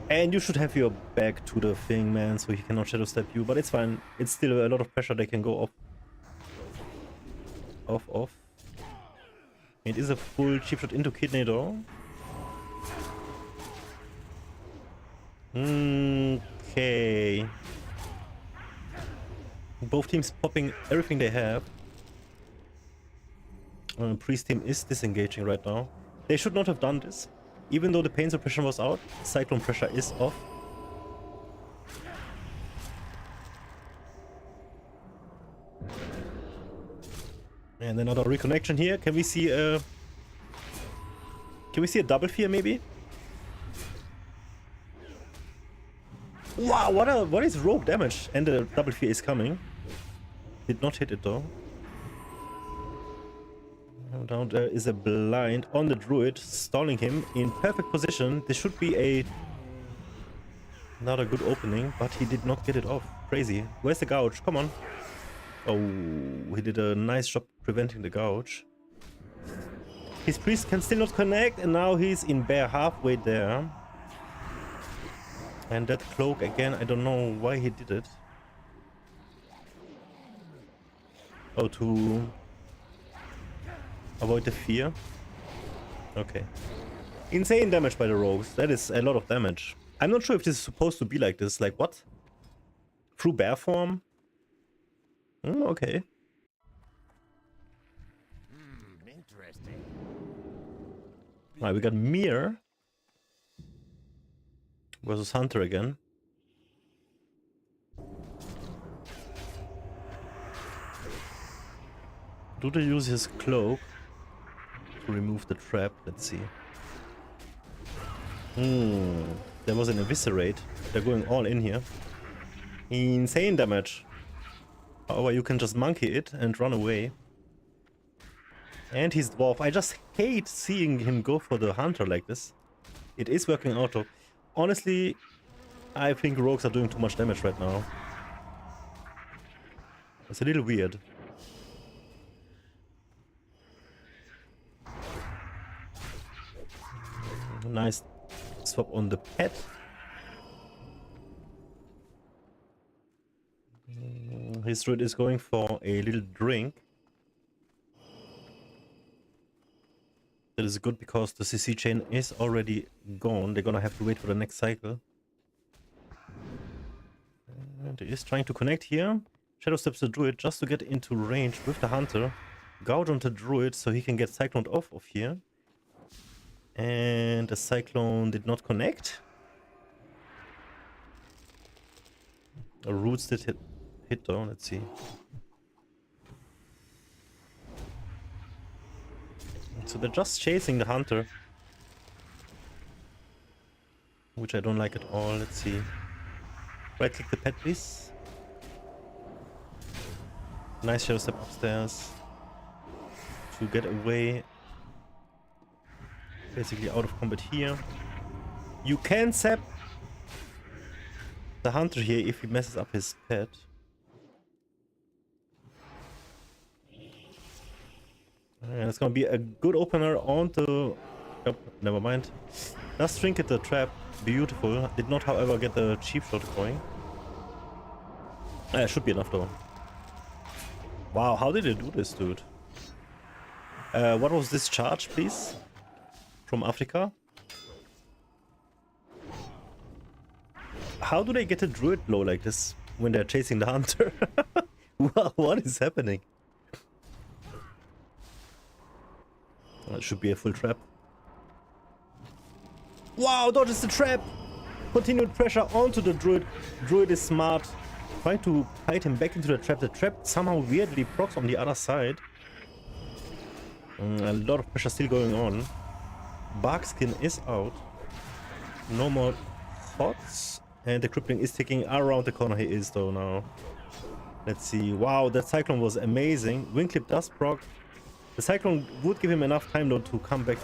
And you should have your back to the thing, man, so he cannot Shadow Step you, but it's fine. It's still a lot of pressure, they can go off. Off. It is a full cheap shot into Kidney though. Okay. Both teams popping everything they have. Priest team is disengaging right now. They should not have done this. Even though the pain suppression was out, Cyclone pressure is off. And another reconnection here. Can we see a double fear maybe? Wow, what is rogue damage? And the double fear is coming. Did not hit it though. Down there is a blind on the druid, stalling him in perfect position. This should be another good opening, but he did not get it off. Crazy. Where's the gouge? Come on. Oh, he did a nice job preventing the gouge. His priest can still not connect, and now he's in bear halfway there. And that cloak again, I don't know why he did it. Oh, to avoid the fear. Okay. Insane damage by the rogues. That is a lot of damage. I'm not sure if this is supposed to be like this. Like what? True bear form? Okay. Interesting. Alright, we got Mir versus Hunter again. Do they use his cloak to remove the trap? Let's see. There was an eviscerate. They're going all in here. Insane damage. However, you can just monkey it and run away. And he's dwarf. I just hate seeing him go for the hunter like this. It is working out though. Honestly, I think rogues are doing too much damage right now. It's a little weird. Nice swap on the pet. His druid is going for a little drink. That is good because the CC chain is already gone. They're gonna have to wait for the next cycle. And he is trying to connect here. Shadow steps the druid just to get into range with the hunter. Gouge on the druid so he can get cycloned off of here. And the cyclone did not connect. The roots did hit though, let's see. So they're just chasing the hunter. Which I don't like at all, let's see. Right click the pet please. Nice shadow step upstairs. To get away. Basically out of combat here. You can zap the hunter here if he messes up his pet. And it's gonna be a good opener on the... Oh, never mind. Just trinket the trap. Beautiful. Did not, however, get the cheap shot going. Should be enough though. Wow, how did they do this, dude? What was this charge, please? From Africa? How do they get a druid low like this when they're chasing the hunter? What is happening? That should be a full trap. Wow, dodges the trap! Continued pressure onto the druid. Druid is smart. Trying to hide him back into the trap. The trap somehow weirdly procs on the other side. A lot of pressure still going on. Barkskin is out. No more thoughts. And the crippling is ticking around the corner. He is though now. Let's see. Wow, that Cyclone was amazing. Wing Clip does proc. The Cyclone would give him enough time though to come back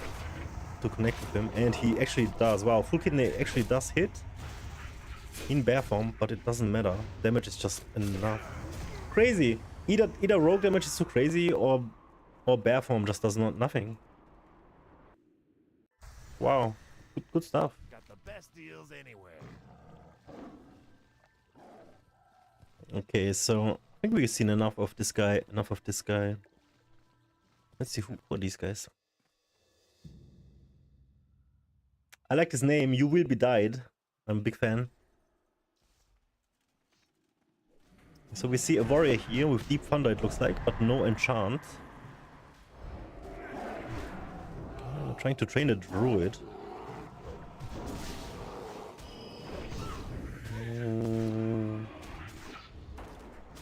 to connect with him. And he actually does. Wow, Full Kidney actually does hit. In bear form, but it doesn't matter. Damage is just enough. Crazy. Either rogue damage is too crazy or bear form just does nothing. Wow. Good stuff. Got the best deals anywhere. Okay, so I think we've seen enough of this guy. Enough of this guy. Let's see who are these guys. I like his name. You Will Be Died. I'm a big fan. So we see a warrior here with Deep Thunder, it looks like, but no enchant. Trying to train a druid.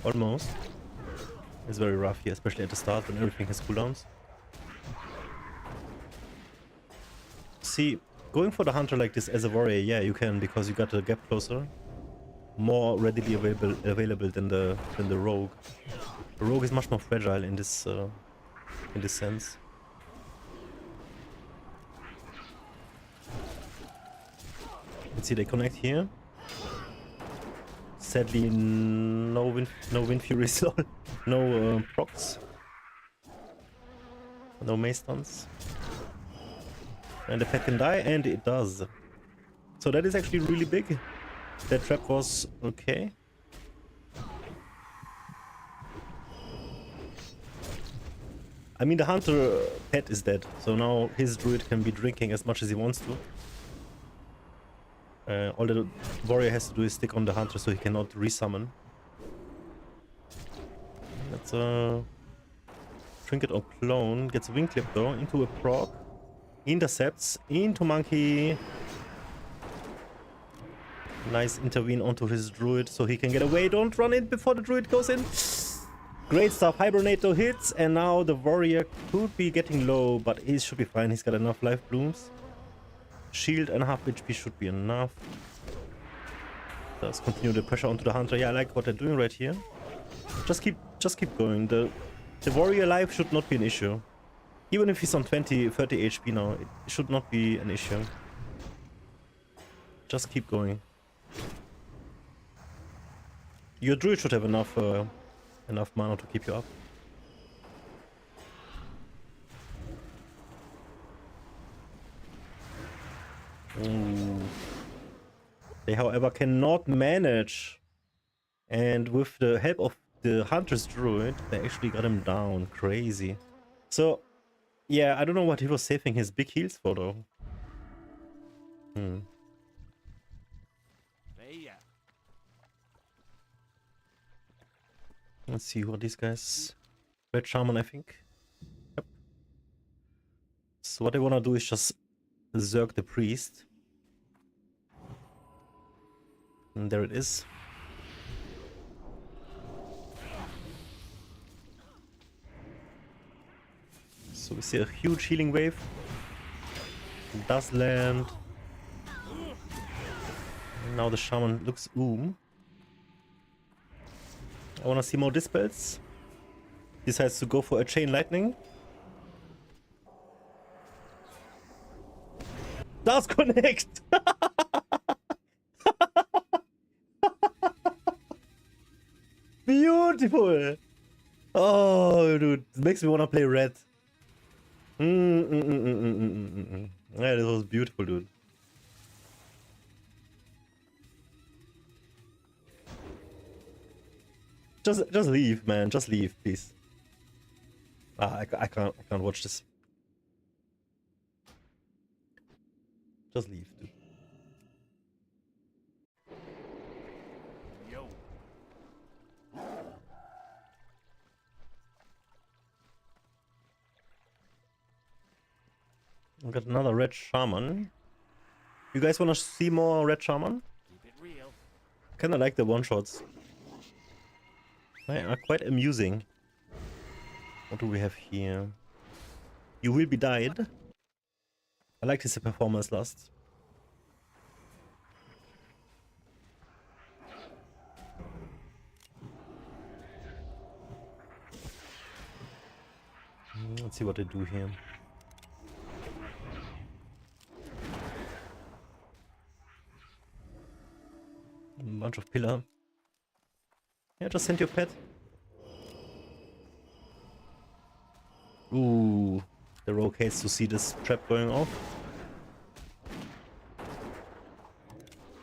Almost. It's very rough here, especially at the start when everything has cooldowns. See, going for the hunter like this as a warrior, yeah, you can, because you got the gap closer. More readily available than the rogue. The rogue is much more fragile in this sense. Let's see, they connect here. Sadly, no wind furies, no procs, no mace stuns, and the pet can die, and it does. So that is actually really big. That trap was okay. I mean, the hunter pet is dead, so now his druid can be drinking as much as he wants to. All the warrior has to do is stick on the hunter so he cannot resummon. That's a trinket or clone. Gets a wing clip though into a proc. Intercepts into monkey. Nice intervene onto his druid so he can get away. Don't run in before the druid goes in. Great stuff. Hibernator hits, and now the warrior could be getting low, but he should be fine. He's got enough life blooms. Shield and half HP should be enough. Let's continue the pressure onto the hunter. Yeah, I like what they're doing right here. Just keep going. The warrior life should not be an issue. Even if he's on 20, 30 HP now, it should not be an issue. Just keep going. Your druid should have enough mana to keep you up. Ooh. They, however, cannot manage. And with the help of the hunter's druid, they actually got him down. Crazy. So, yeah, I don't know what he was saving his big heals for, though. Let's see who are these guys. Red Shaman, I think. Yep. So what I want to do is just Zerg the priest. And there it is. So we see a huge healing wave. It does land. And now the shaman looks I want to see more dispels. Decides to go for a chain lightning. Does connect! Beautiful! Oh, dude, it makes me want to play red. Yeah, this was beautiful, dude. Just leave, man. Just leave, please. I can't watch this. Just leave, dude. Yo. I got another red shaman. You guys wanna see more red shaman? Keep it real. Kinda like the one-shots. They are quite amusing. What do we have here? You will be died. I like his performance last. Let's see what they do here. A bunch of pillar. Yeah, just send your pet. Ooh, the rogue hates to see this trap going off.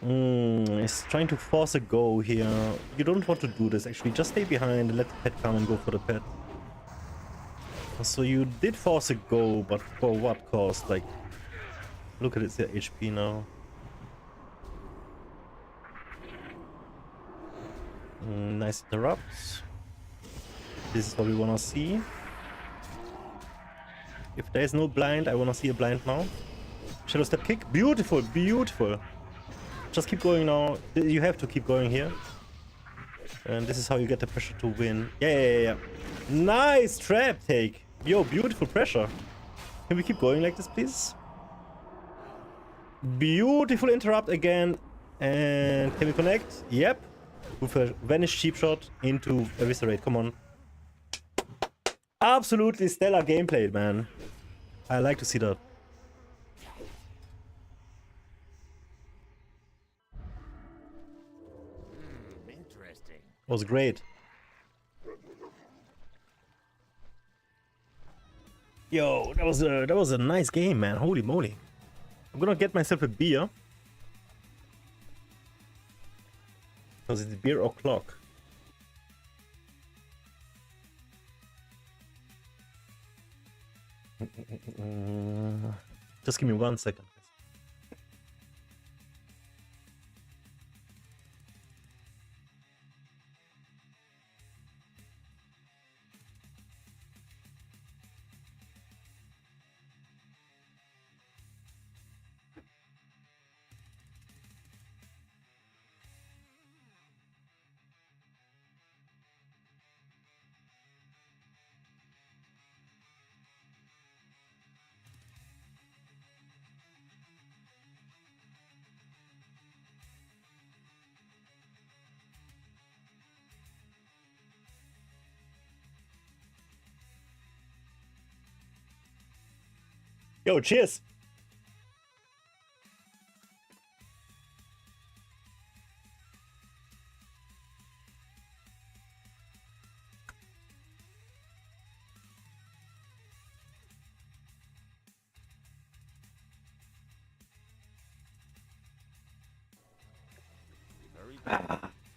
He's trying to force a go here. You don't want to do this actually. Just stay behind and let the pet come and go for the pet. So you did force a go, but for what cost? Like, look at its HP now. Nice interrupt. This is what we wanna see. If there is no blind, I wanna see a blind now. Shadow step kick. Beautiful, beautiful. Just keep going now. You have to keep going here. And this is how you get the pressure to win. Yeah. Nice trap take. Yo, beautiful pressure. Can we keep going like this, please? Beautiful interrupt again. And can we connect? Yep. With a vanish cheap shot into eviscerate. Come on. Absolutely stellar gameplay, man. I like to see that. Interesting. Was great. Yo, that was a nice game, man. Holy moly. I'm gonna get myself a beer. Because it's beer o'clock. Just give me 1 second. Yo, cheers!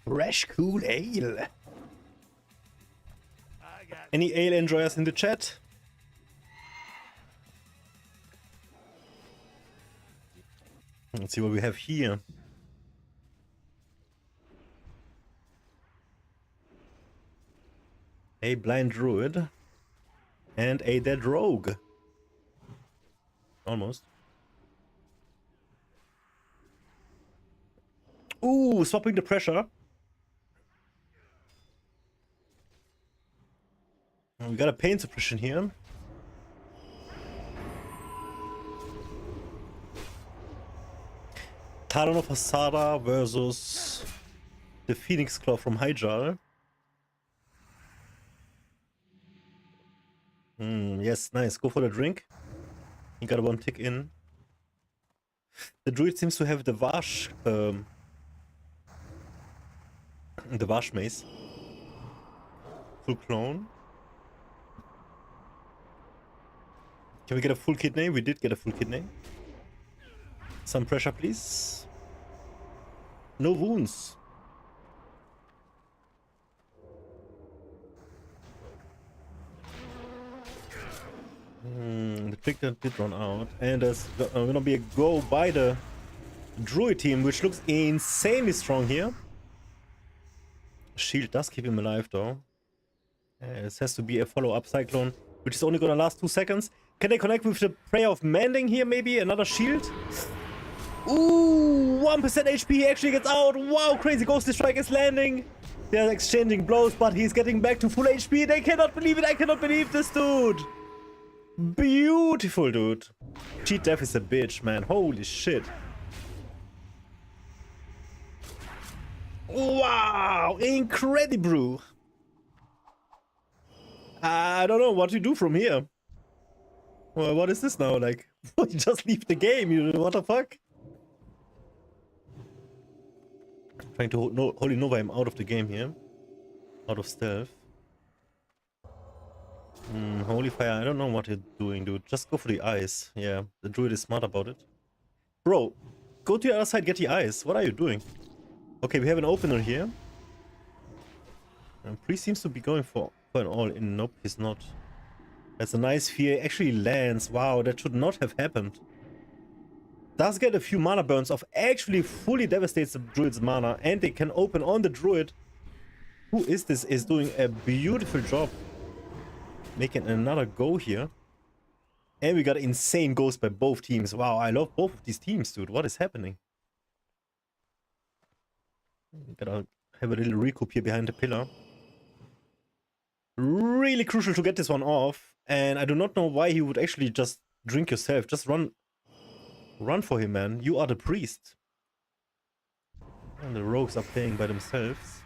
Fresh cool ale. I got Any ale enjoyers in the chat? Let's see what we have here. A blind druid and a dead rogue. Almost. Ooh, swapping the pressure. We got a pain suppression here. Talon of Asada versus the Phoenix Claw from Hyjal. Yes, nice. Go for the drink. He got one tick in. The druid seems to have the Vash, the Vash mace. Full clone. Can we get a full kidney? We did get a full kidney. Some pressure, please. No wounds. The trick that did run out, and there's gonna be a go by the Druid team, which looks insanely strong here. Shield does keep him alive though. This has to be a follow-up Cyclone, which is only gonna last 2 seconds. Can they connect with the Prayer of Mending here, maybe? Another shield? Ooh, 1% HP, he actually gets out. Wow, crazy Ghostly Strike is landing. They're exchanging blows, but he's getting back to full HP. They cannot believe it. I cannot believe this, dude. Beautiful, dude. Cheat Death is a bitch, man. Holy shit. Wow, incredible. I don't know what to do from here. Well, what is this now? Like, you just leave the game. What the fuck? Trying to Holy Nova him out of the game here. Out of stealth. Holy Fire, I don't know what you're doing, dude. Just go for the eyes. Yeah, the druid is smart about it. Bro, go to the other side, get the eyes. What are you doing? Okay, we have an opener here. And Priest seems to be going for an all-in. Nope, he's not. That's a nice fear. Actually lands. Wow, that should not have happened. Does get a few mana burns off. Actually fully devastates the druid's mana. And they can open on the druid. Who is this? Is doing a beautiful job. Making another go here. And we got insane goals by both teams. Wow, I love both of these teams, dude. What is happening? Gotta have a little recoup here behind the pillar. Really crucial to get this one off. And I do not know why he would actually just drink yourself. Just run for him, man. You are the priest. And the rogues are playing by themselves.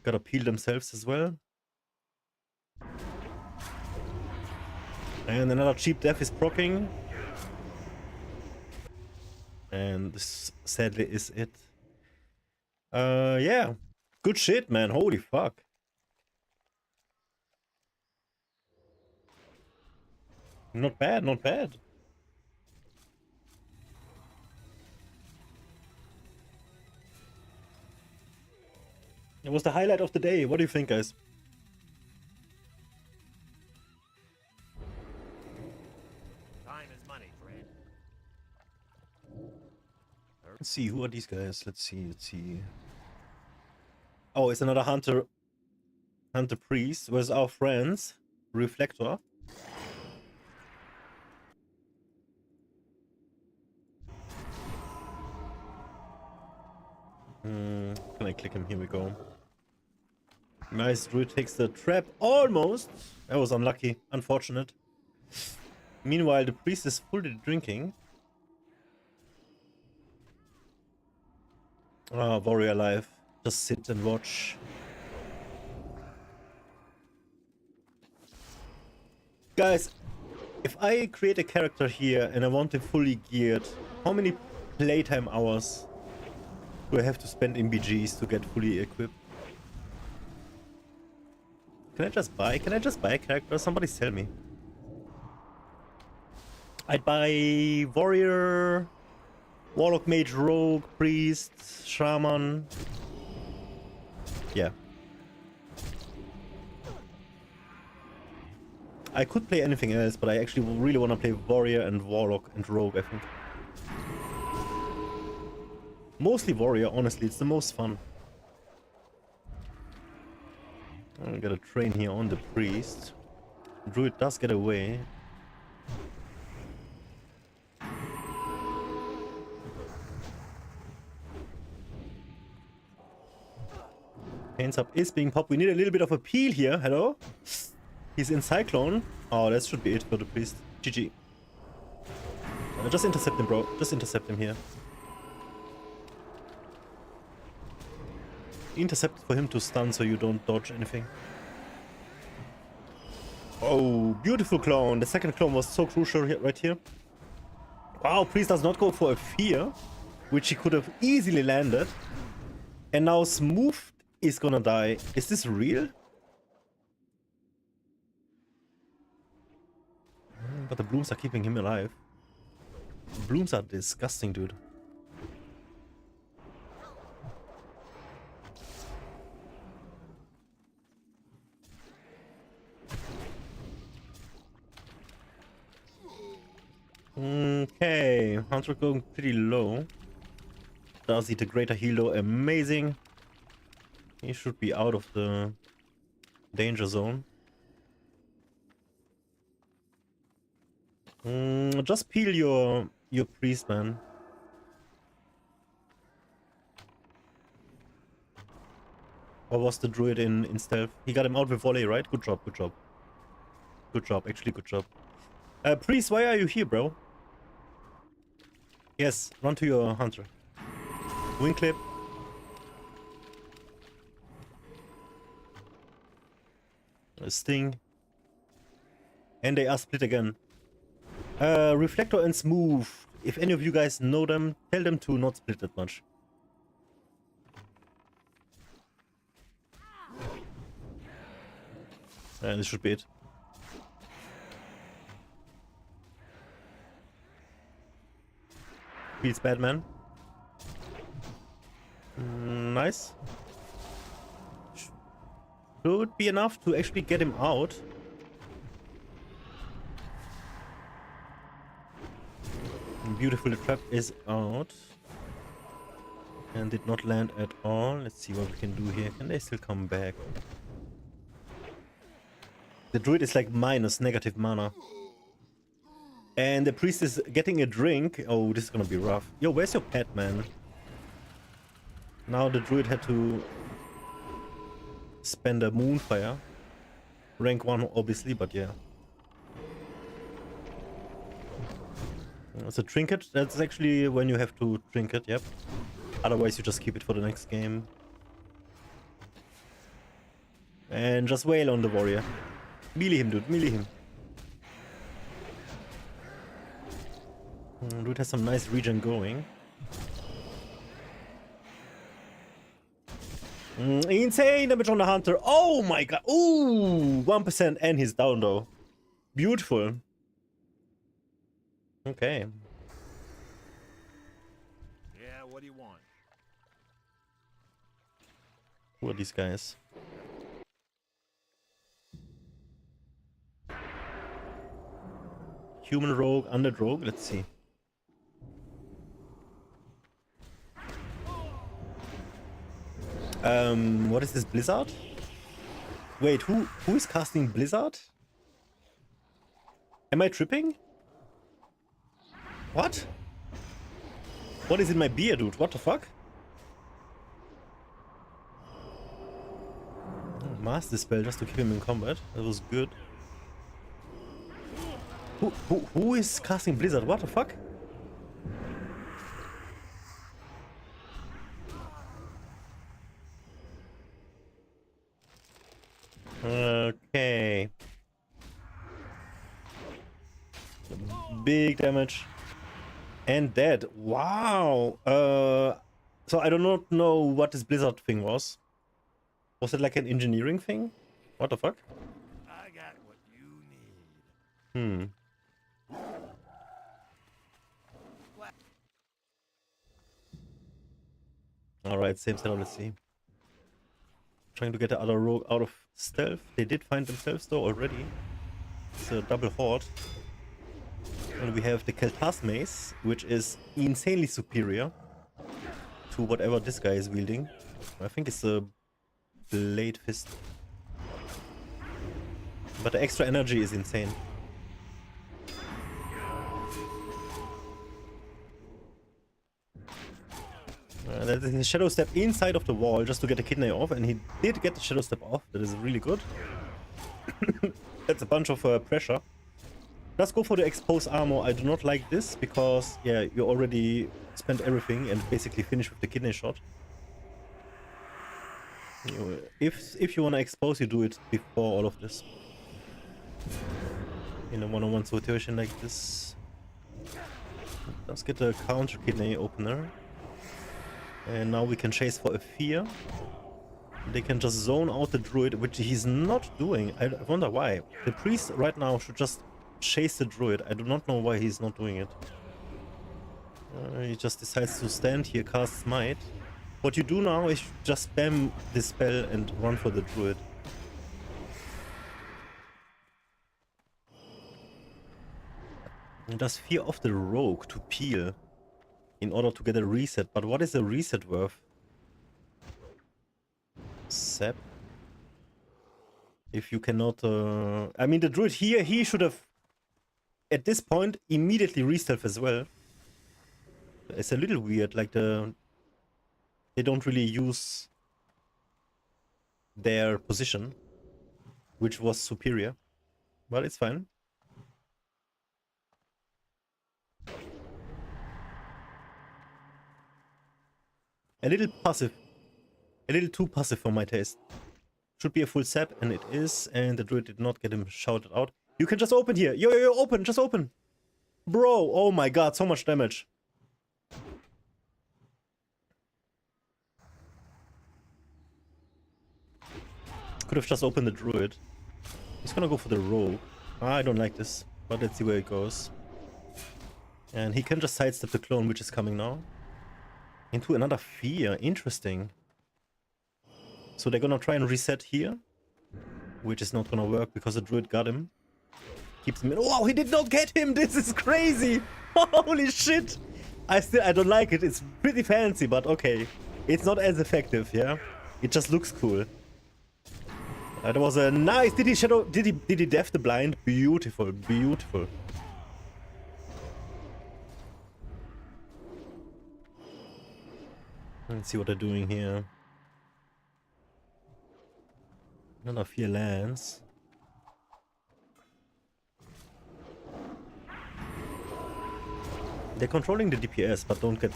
Gotta peel themselves as well. And another cheap death is proccing. And this sadly is it. Yeah. Good shit, man. Holy fuck. Not bad, not bad. It was the highlight of the day. What do you think, guys? Time is money, friend. Let's see, who are these guys? Let's see. Oh, it's another Hunter Priest. Where's our friends? Reflector. Can I click him? Here we go. Nice, Druid takes the trap. Almost! That was unlucky. Unfortunate. Meanwhile, the priest is fully drinking. Ah, warrior alive. Just sit and watch. Guys, if I create a character here and I want him fully geared, how many playtime hours do I have to spend in BGs to get fully equipped? Can I just buy a character? Somebody sell me. I'd buy warrior, warlock, mage, rogue, priest, shaman. Yeah. I could play anything else, but I actually really want to play warrior and warlock and rogue, I think. Mostly warrior, honestly, it's the most fun. I gotta train here on the priest. Druid does get away. Pains up is being popped. We need a little bit of a peel here. Hello? He's in Cyclone. Oh, that should be it for the priest. GG. Just intercept him, bro. Just intercept him here. Intercept for him to stun so you don't dodge anything. Oh, beautiful clone. The second clone was so crucial here, right here. Wow, priest does not go for a fear, which he could have easily landed. And now Smooth is gonna die. Is this real? But the blooms are keeping him alive. Blooms are disgusting, dude. Okay, Hunter going pretty low. Does eat a greater heal though, amazing. He should be out of the danger zone. Just peel your priest, man. Or was the druid in stealth? He got him out with volley, right? Good job, good job. Good job, actually good job. Priest, why are you here, bro? Yes, run to your hunter. Wing clip. A sting. And they are split again. Reflector and Smooth. If any of you guys know them, tell them to not split that much. And this should be it. Feels bad, man. Nice. Should be enough to actually get him out. Beautiful, the trap is out. And did not land at all. Let's see what we can do here. Can they still come back? The druid is like minus negative mana. And the priest is getting a drink. Oh, this is gonna be rough. Yo, where's your pet, man? Now the druid had to spend a moonfire. Rank 1 obviously, but yeah. It's a trinket. That's actually when you have to trinket, yep. Otherwise you just keep it for the next game. And just wail on the warrior. Melee him, dude, melee him. Dude has some nice regen going. Insane damage on the hunter. Oh my god. Ooh, 1% and he's down though. Beautiful. Okay. Yeah, what do you want? Who are these guys? Human rogue, undead rogue. Let's see. What is this, Blizzard? Wait, who is casting Blizzard? Am I tripping? What? What is in my beer, dude? What the fuck? Oh, master spell just to keep him in combat. That was good. Who is casting Blizzard? What the fuck? Okay. Big damage. And dead. Wow. So I do not know what this Blizzard thing was. Was it like an engineering thing? What the fuck? I got what you need. Alright, same setup, let's see. Trying to get the other rogue out of stealth. They did find themselves though already. It's a double horde. And we have the Kel'Thas mace, which is insanely superior to whatever this guy is wielding. I think it's a blade fist. But the extra energy is insane. That is a shadow step inside of the wall just to get the kidney off, and he did get the shadow step off. That is really good. That's a bunch of pressure. Let's go for the exposed armor. I do not like this because, yeah, you already spent everything and basically finished with the kidney shot. If you want to expose, you do it before all of this. In a one-on-one situation like this. Let's get a counter kidney opener. And now we can chase for a fear. They can just zone out the druid, which he's not doing. I wonder why. The priest right now should just chase the druid. I do not know why he's not doing it. He just decides to stand here, cast smite. What you do now is just spam this spell and run for the druid. It does fear of the rogue to peel in order to get a reset. But what is a reset worth? Sap. If you cannot... I mean, the druid here, he should have, at this point, immediately re-stealth as well. It's a little weird, like they don't really use their position, which was superior. But it's fine. A little passive. A little too passive for my taste. Should be a full sap, and it is, and the druid did not get him shouted out. You can just open here. Yo, yo, yo, open, just open. Bro, oh my god, so much damage. Could have just opened the druid. He's gonna go for the rogue. I don't like this, but let's see where it goes. And he can just sidestep the clone, which is coming now. Into another fear. Interesting. So they're gonna try and reset here, which is not gonna work because the druid got him. Keeps him in. Wow, he did not get him! This is crazy! Holy shit! I don't like it. It's pretty fancy, but okay. It's not as effective, yeah? It just looks cool. That was a nice... Did he def the blind? Beautiful, beautiful. Let's see what they're doing here. Another fear lands. They're controlling the DPS, but don't get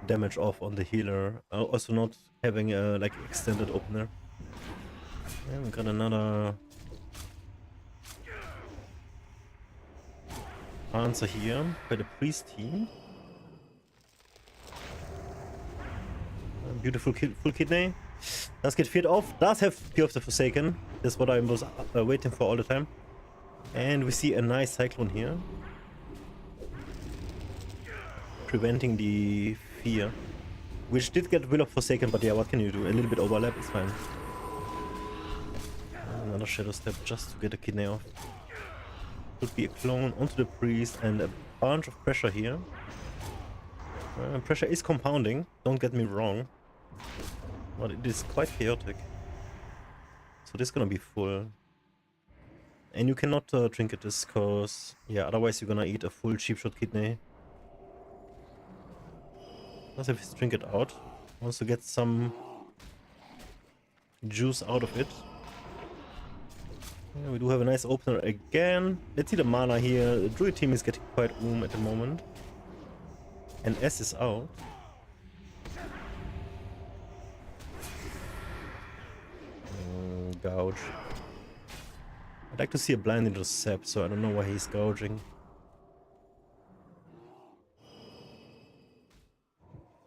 damage off on the healer. Also not having a like extended opener. And we got another answer here by the priest team. Beautiful full kidney. Does get feared off. Does have Fear of the Forsaken. That's what I was waiting for all the time. And we see a nice cyclone here. Preventing the fear. Which did get Will of Forsaken, but yeah, what can you do? A little bit overlap is fine. Another shadow step just to get a kidney off. Could be a clone onto the priest and a bunch of pressure here. Pressure is compounding, don't get me wrong. But it is quite chaotic. So this is gonna be full. And you cannot trinket this, cause yeah, otherwise you're gonna eat a full cheap shot kidney. Let's have his trinket out. Wants to get some juice out of it. Yeah, we do have a nice opener again. Let's see the mana here. The druid team is getting quite at the moment. And S is out. Gouge. I'd like to see a blind into sap, so I don't know why he's gouging.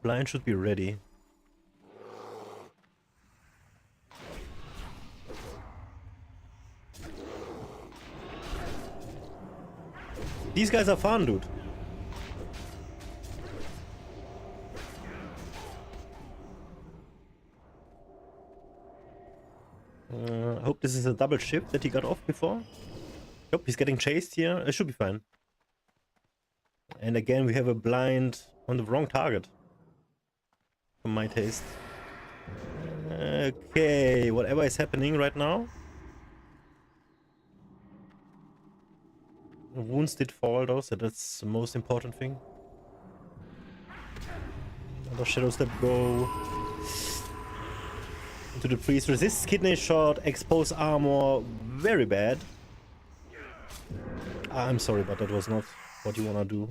Blind should be ready. These guys are fun, dude. I hope this is a double shift that he got off before. Yep, he's getting chased here. It should be fine. And again, we have a blind on the wrong target. For my taste. Okay, whatever is happening right now. Wounds did fall though, so that's the most important thing. Another shadow step go. Into the priest. Resist kidney shot, expose armor. Very bad. I'm sorry, but that was not what you wanna do.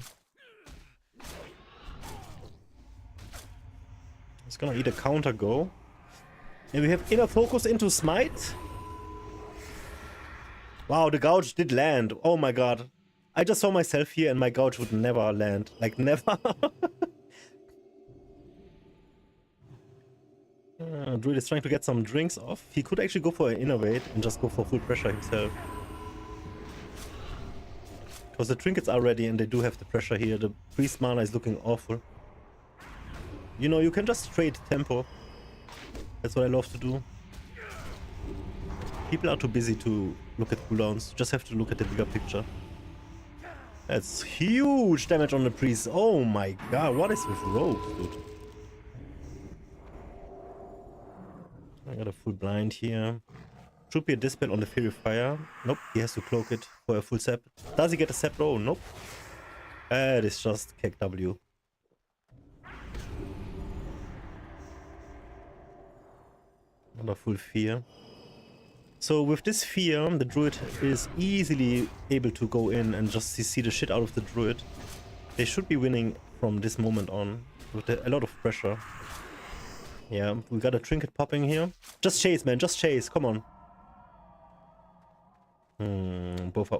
It's gonna eat a counter go. And we have inner focus into smite. Wow, the gouge did land. Oh my god. I just saw myself here and my gouge would never land. Like, never. Druid is trying to get some drinks off. He could actually go for an innovate and just go for full pressure himself. Because the trinkets are ready and they do have the pressure here. The priest mana is looking awful. You know, you can just trade tempo. That's what I love to do. People are too busy to look at cooldowns. You just have to look at the bigger picture. That's huge damage on the priest. Oh my god, what is with rogues, dude? I got a full blind here. Should be a dispel on the Fury Fire. Nope, he has to cloak it for a full sap. Does he get a sap though? Nope. It is just Kek W. Another full fear. So with this fear, the druid is easily able to go in and just CC the shit out of the druid. They should be winning from this moment on with a lot of pressure. Yeah, we got a trinket popping here. Just chase, man, just chase, come on. Both are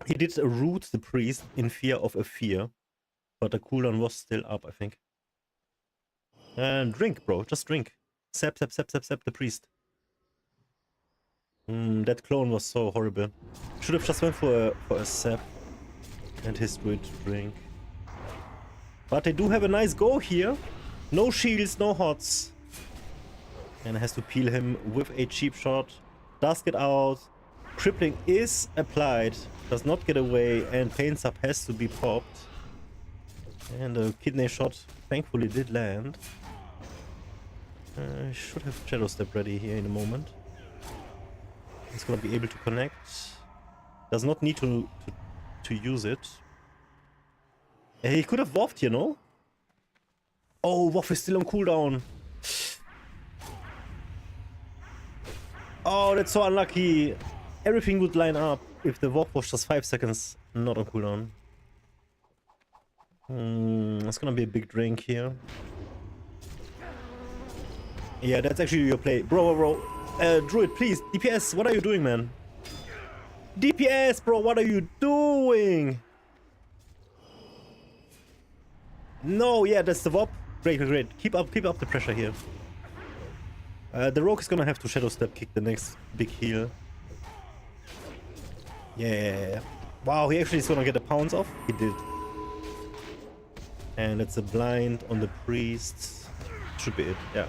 He did root the priest in fear of a fear, but the cooldown was still up, I think. And drink, bro, just drink. Sap, sap, sap, sap, sap the priest. That clone was so horrible. Should have just went for a sap and his druid to drink. But they do have a nice go here. No shields, no hots. And has to peel him with a cheap shot. Does get out. Crippling is applied. Does not get away. And pain sub has to be popped. And the kidney shot thankfully did land. Should have Shadow Step ready here in a moment. He's gonna be able to connect. Does not need to use it. He could have waffed, you know? Oh, waff is still on cooldown. Oh, that's so unlucky. Everything would line up if the waff was just 5 seconds not on cooldown. That's gonna be a big drink here. Yeah, that's actually your play. Bro. Druid, please. DPS, what are you doing, man? DPS, bro, what are you doing? No, yeah, that's the WOP. Great. Keep up the pressure here. The rogue is gonna have to Shadow Step kick the next big heal. Yeah. Wow, he actually is gonna get a pounce off. He did. And it's a blind on the priest. Should be it, yeah.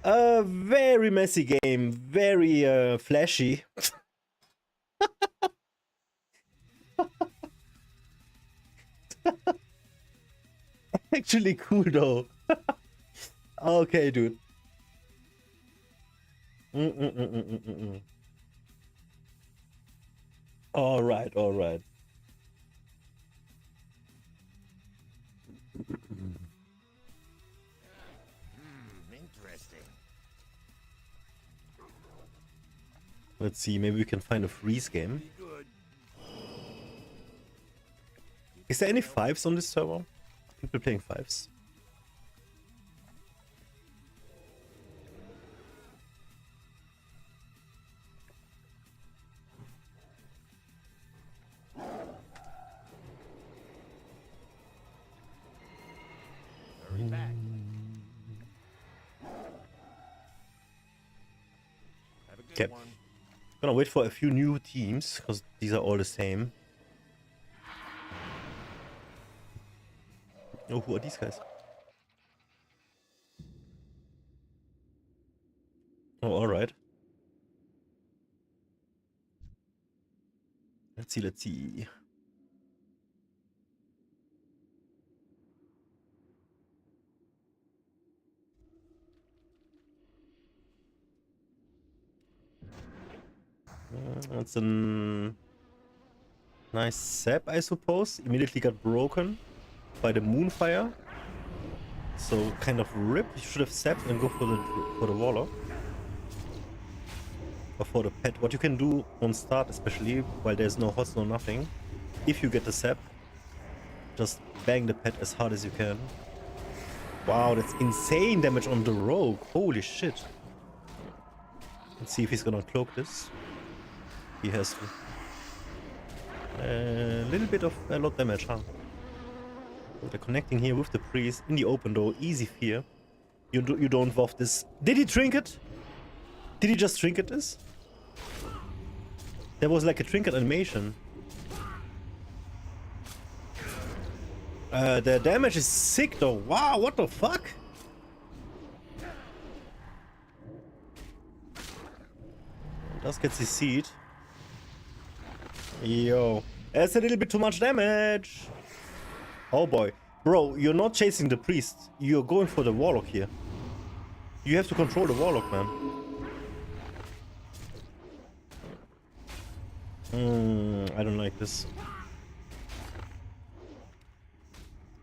A very messy game, very flashy. Actually cool though. Okay, dude. All right. Interesting. Let's see, maybe we can find a freeze game. Is there any 5s on this server? People playing 5s? Hurry back. Have a good one. Gonna wait for a few new teams, because these are all the same. Oh, who are these guys? Oh, alright. Let's see. That's a nice sap, I suppose. Immediately got broken by the Moonfire. So kind of rip. You should have sapped and go for the Warlock. Or for the pet. What you can do on start, especially while there's no hots, no nothing. If you get the sap, just bang the pet as hard as you can. Wow, that's insane damage on the rogue. Holy shit. Let's see if he's gonna cloak this. He has to. A little bit of a lot damage, huh? They're connecting here with the priest in the open door. Easy fear. You don't waff this. Did he trinket? Did he just trinket this? There was like a trinket animation. The damage is sick though. Wow, what the fuck? Does get CC'd. Yo, that's a little bit too much damage. Oh boy. Bro, you're not chasing the priest. You're going for the warlock here. You have to control the warlock, man. I don't like this.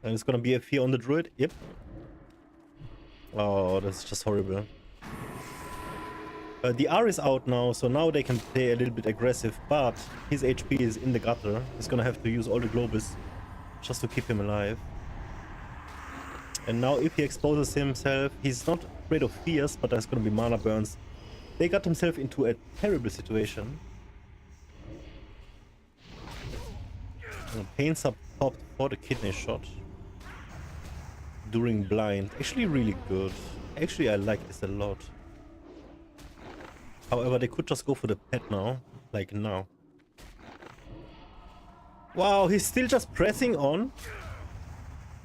And it's gonna be a fear on the druid. Yep. Oh, that's just horrible. The R is out now, so now they can play a little bit aggressive, but his HP is in the gutter. He's gonna have to use all the globus just to keep him alive. And now if he exposes himself, he's not afraid of fears, but there's gonna be mana burns. They got themselves into a terrible situation. Pain sub popped for the kidney shot during blind. Actually really good. Actually I like this a lot. However, they could just go for the pet now. Like now. Wow, he's still just pressing on.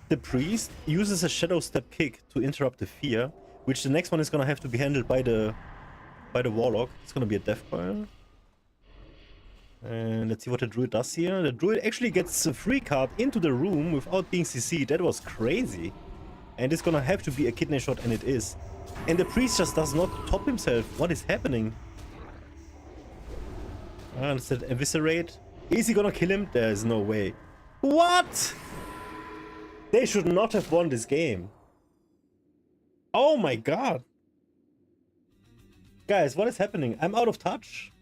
The priest uses a shadow step kick to interrupt the fear, which the next one is gonna have to be handled by the warlock. It's gonna be a death coil. And let's see what the druid does here. The druid actually gets a free card into the room without being CC'd. That was crazy. And it's gonna have to be a kidney shot, and it is. And the priest just does not top himself. What is happening? Let's eviscerate. Is he gonna kill him? There's no way. What? They should not have won this game. Oh my god. Guys, what is happening? I'm out of touch.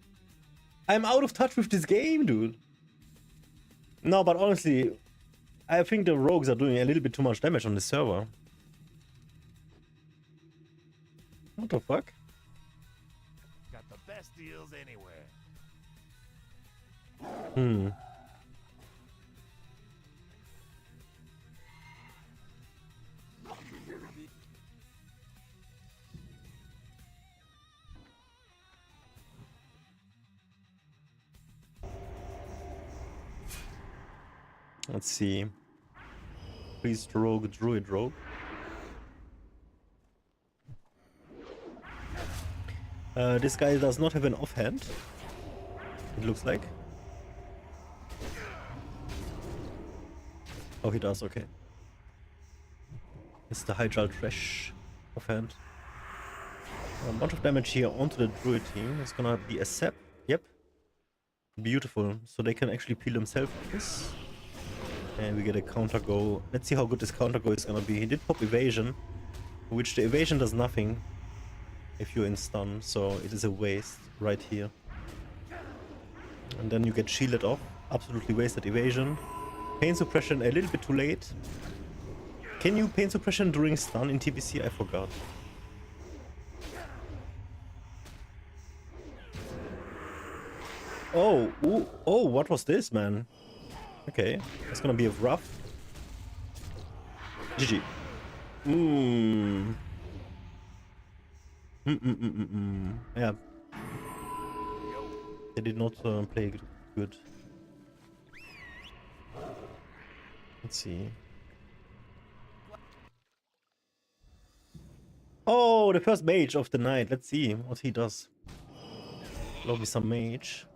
I'm out of touch with this game, dude. No, but honestly, I think the rogues are doing a little bit too much damage on the server. What the fuck? Got the best deals anywhere. Let's see. Priest rogue, druid rogue. This guy does not have an offhand. It looks like. Oh, he does, okay. It's the Hydral Trash offhand. A bunch of damage here onto the druid team. It's gonna be a sap. Yep. Beautiful. So they can actually peel themselves with this. And we get a counter go. Let's see how good this counter go is gonna be. He did pop evasion, which the evasion does nothing if you're in stun, so it is a waste right here. And then you get shielded off. Absolutely wasted evasion. Pain suppression a little bit too late. Can you pain suppression during stun in TBC? I forgot. Oh, ooh, oh, what was this, man? Okay, it's gonna be a rough. GG. Yeah. They did not play good. Let's see. Oh, the first mage of the night. Let's see what he does. Lobby some mage.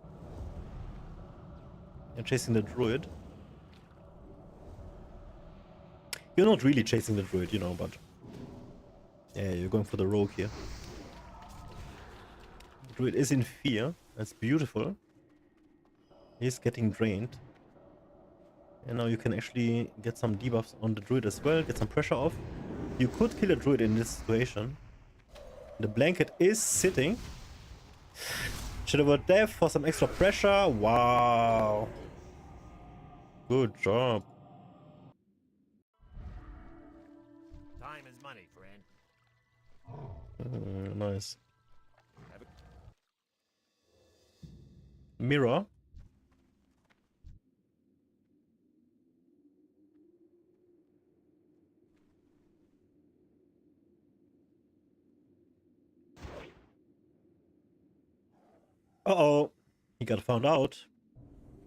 You're chasing the druid. You're not really chasing the druid, you know, but yeah, you're going for the rogue here. The druid is in fear. That's beautiful. He's getting drained. And now you can actually get some debuffs on the druid as well, get some pressure off. You could kill a druid in this situation. The blanket is sitting. Should have worked death for some extra pressure. Wow. Good job. Time is money, friend. Nice. Mirror. Uh-oh. He got found out.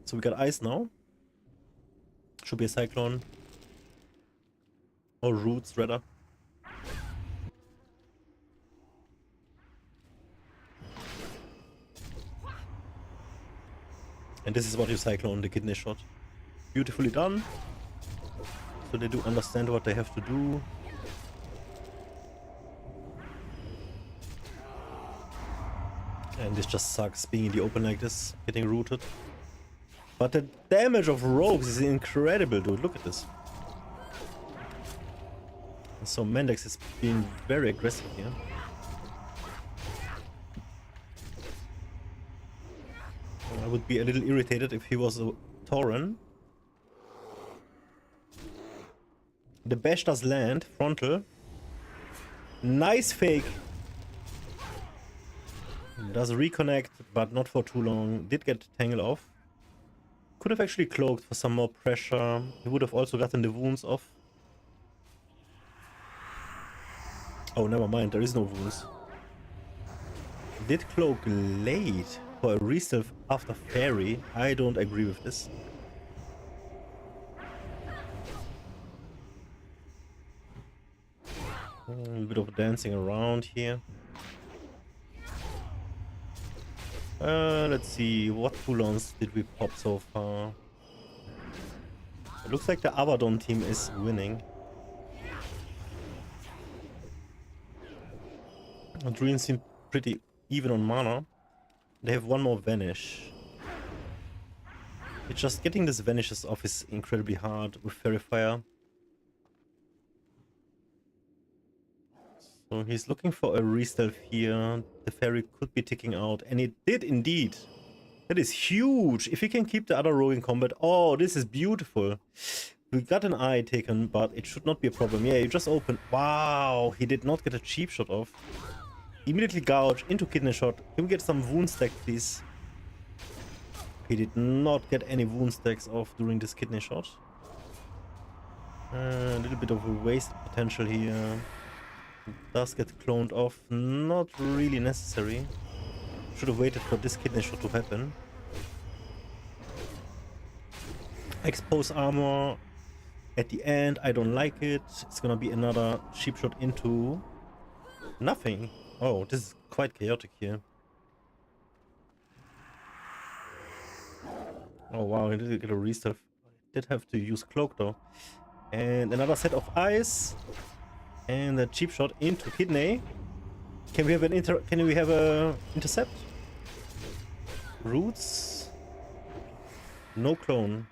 So we got ice now. Should be a cyclone. Or roots, rather. And this is what you cycle on the kidney shot. Beautifully done. So they do understand what they have to do. And this just sucks, being in the open like this, getting rooted. But the damage of rogues is incredible, dude. Look at this. And so Mendex is being very aggressive here. I would be a little irritated if he was a Tauren. The bash does land, frontal. Nice fake. Does reconnect, but not for too long. Did get tangled off. Could have actually cloaked for some more pressure. He would have also gotten the wounds off. Oh, never mind, there is no wounds. Did cloak late for a re-stealth after fairy. I don't agree with this. A bit of dancing around here. Let's see, what coolons did we pop so far? It looks like the Abaddon team is winning. The Druids seem pretty even on mana. They have one more Vanish. It's just getting this Vanishes off is incredibly hard with Fairy Fire. So he's looking for a re-stealth here. The fairy could be ticking out, and it did indeed. That is huge. If he can keep the other rogue in combat. Oh, this is beautiful. We got an eye taken, but it should not be a problem. Yeah, you just open. Wow, he did not get a cheap shot off. Immediately gouge into kidney shot. Can we get some wound stack, please? He did not get any wound stacks off during this kidney shot. A little bit of a waste potential here. Does get cloned off, not really necessary. Should have waited for this kidney shot to happen. Expose armor at the end, I don't like it. It's gonna be another cheap shot into nothing. Oh, this is quite chaotic here. Oh wow, he did get a restart. Did have to use cloak though. And another set of eyes. And a cheap shot into kidney. Can we have an intercept? Roots? No clone.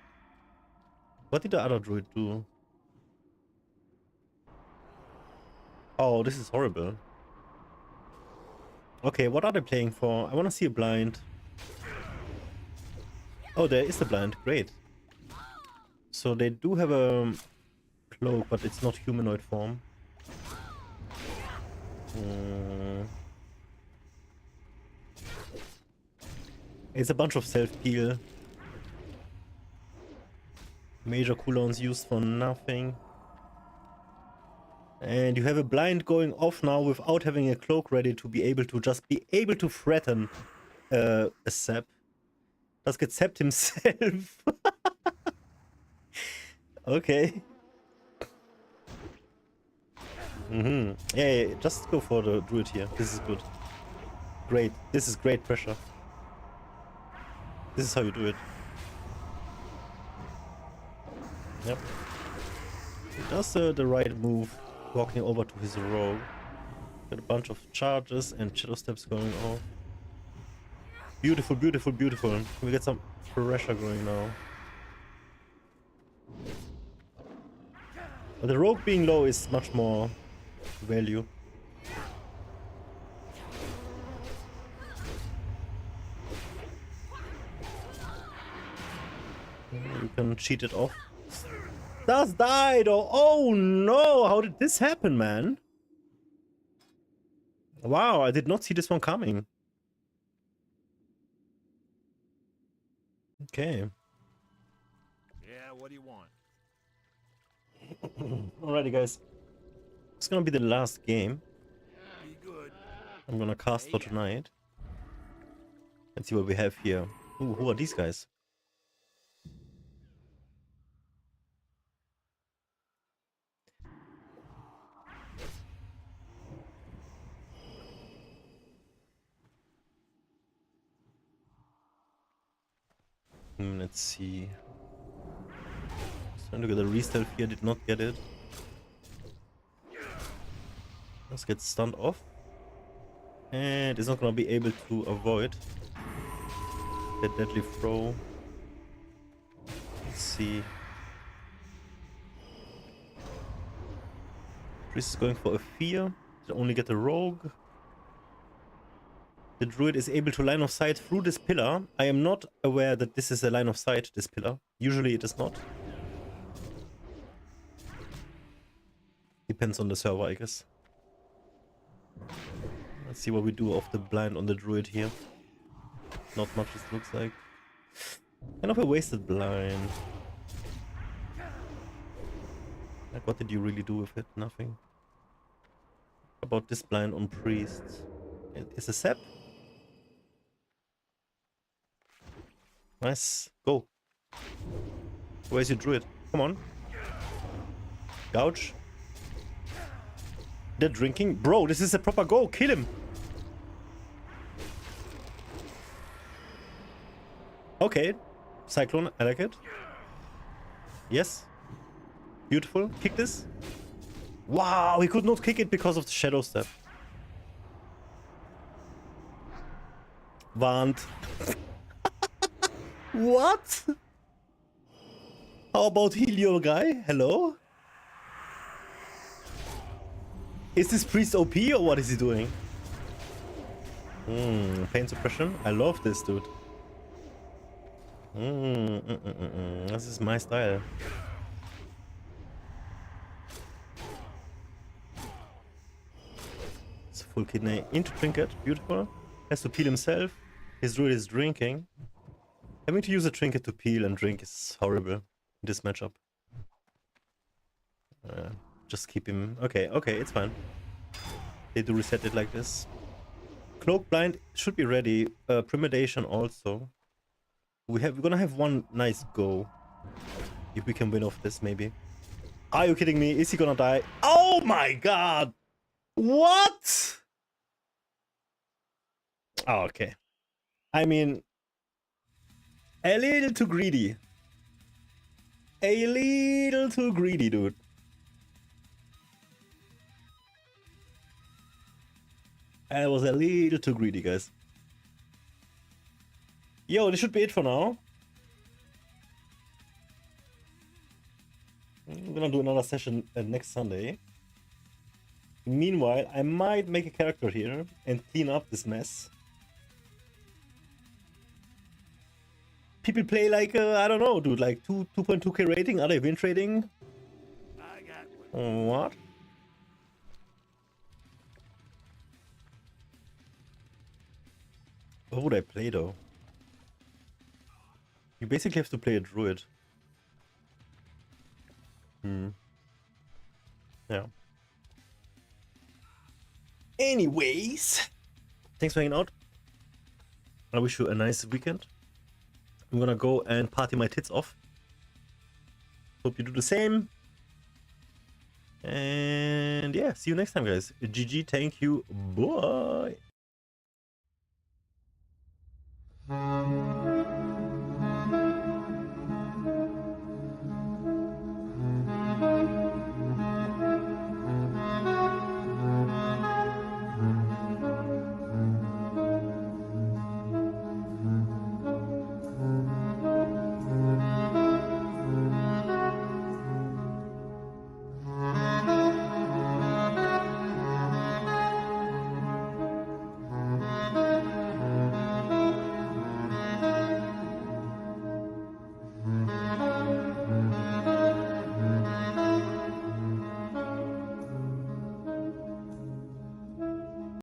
What did the other druid do? Oh, this is horrible. Okay, what are they playing for? I want to see a blind. Oh, there is the blind. Great. So they do have a cloak, but it's not humanoid form. It's a bunch of self-peel. Major cooldowns used for nothing. And you have a blind going off now without having a cloak ready to be able to just be able to threaten a sap. Does get sapped himself. Okay. Yeah, just go for the druid here. This is good. Great. This is great pressure. This is how you do it. Yep. He does the right move, walking over to his rogue. Got a bunch of charges and shadow steps going off. Beautiful, beautiful, beautiful. We get some pressure going now. But the rogue being low is much more value. You can cheat it off. Does die though. Oh no! How did this happen, man? Wow, I did not see this one coming. Okay. Yeah, what do you want? Alrighty, guys. It's gonna be the last game Be good. I'm gonna cast for tonight. Let's see what we have here. Ooh, who are these guys? Let's see. Trying to get a re-stealth here, did not get it. Let's get stunned off. And it's not gonna be able to avoid that deadly throw. Let's see. Priest is going for a fear. To only get a rogue. The druid is able to line of sight through this pillar. I am not aware that this is a line of sight, this pillar. Usually it is not. Depends on the server, I guess. Let's see what we do off the blind on the druid here. Not much, it looks like. Kind of a wasted blind. Like, what did you really do with it? Nothing. How about this blind on priest? It's a sep. Nice. Go. Where's your druid? Come on. Gouge. They're drinking. Bro, this is a proper go. Kill him. Okay. Cyclone. I like it. Yes. Beautiful. Kick this. Wow, he could not kick it because of the shadow step. Warned. What? How about heal your guy? Hello? Is this priest OP or what is he doing? Pain suppression. I love this dude. This is my style. It's full kidney into trinket. Beautiful. Has to peel himself. His druid is drinking. Having to use a trinket to peel and drink is horrible in this matchup. Just keep him... Okay, it's fine. They do reset it like this. Cloak blind should be ready. Premeditation also. We're gonna have one nice go. If we can win off this, maybe. Are you kidding me? Is he gonna die? Oh my god! What? Oh, okay. I mean... A little too greedy. A little too greedy, dude. I was a little too greedy, guys. Yo, this should be it for now. I'm gonna do another session next Sunday. Meanwhile, I might make a character here and clean up this mess. People play like, I don't know, dude, like 2.2k rating. Are they win trading? I got one. What? What would I play though? You basically have to play a druid. Yeah. Anyways, thanks for hanging out. I wish you a nice weekend. I'm gonna go and party my tits off. Hope you do the same. And yeah, see you next time, guys. GG, thank you. Bye.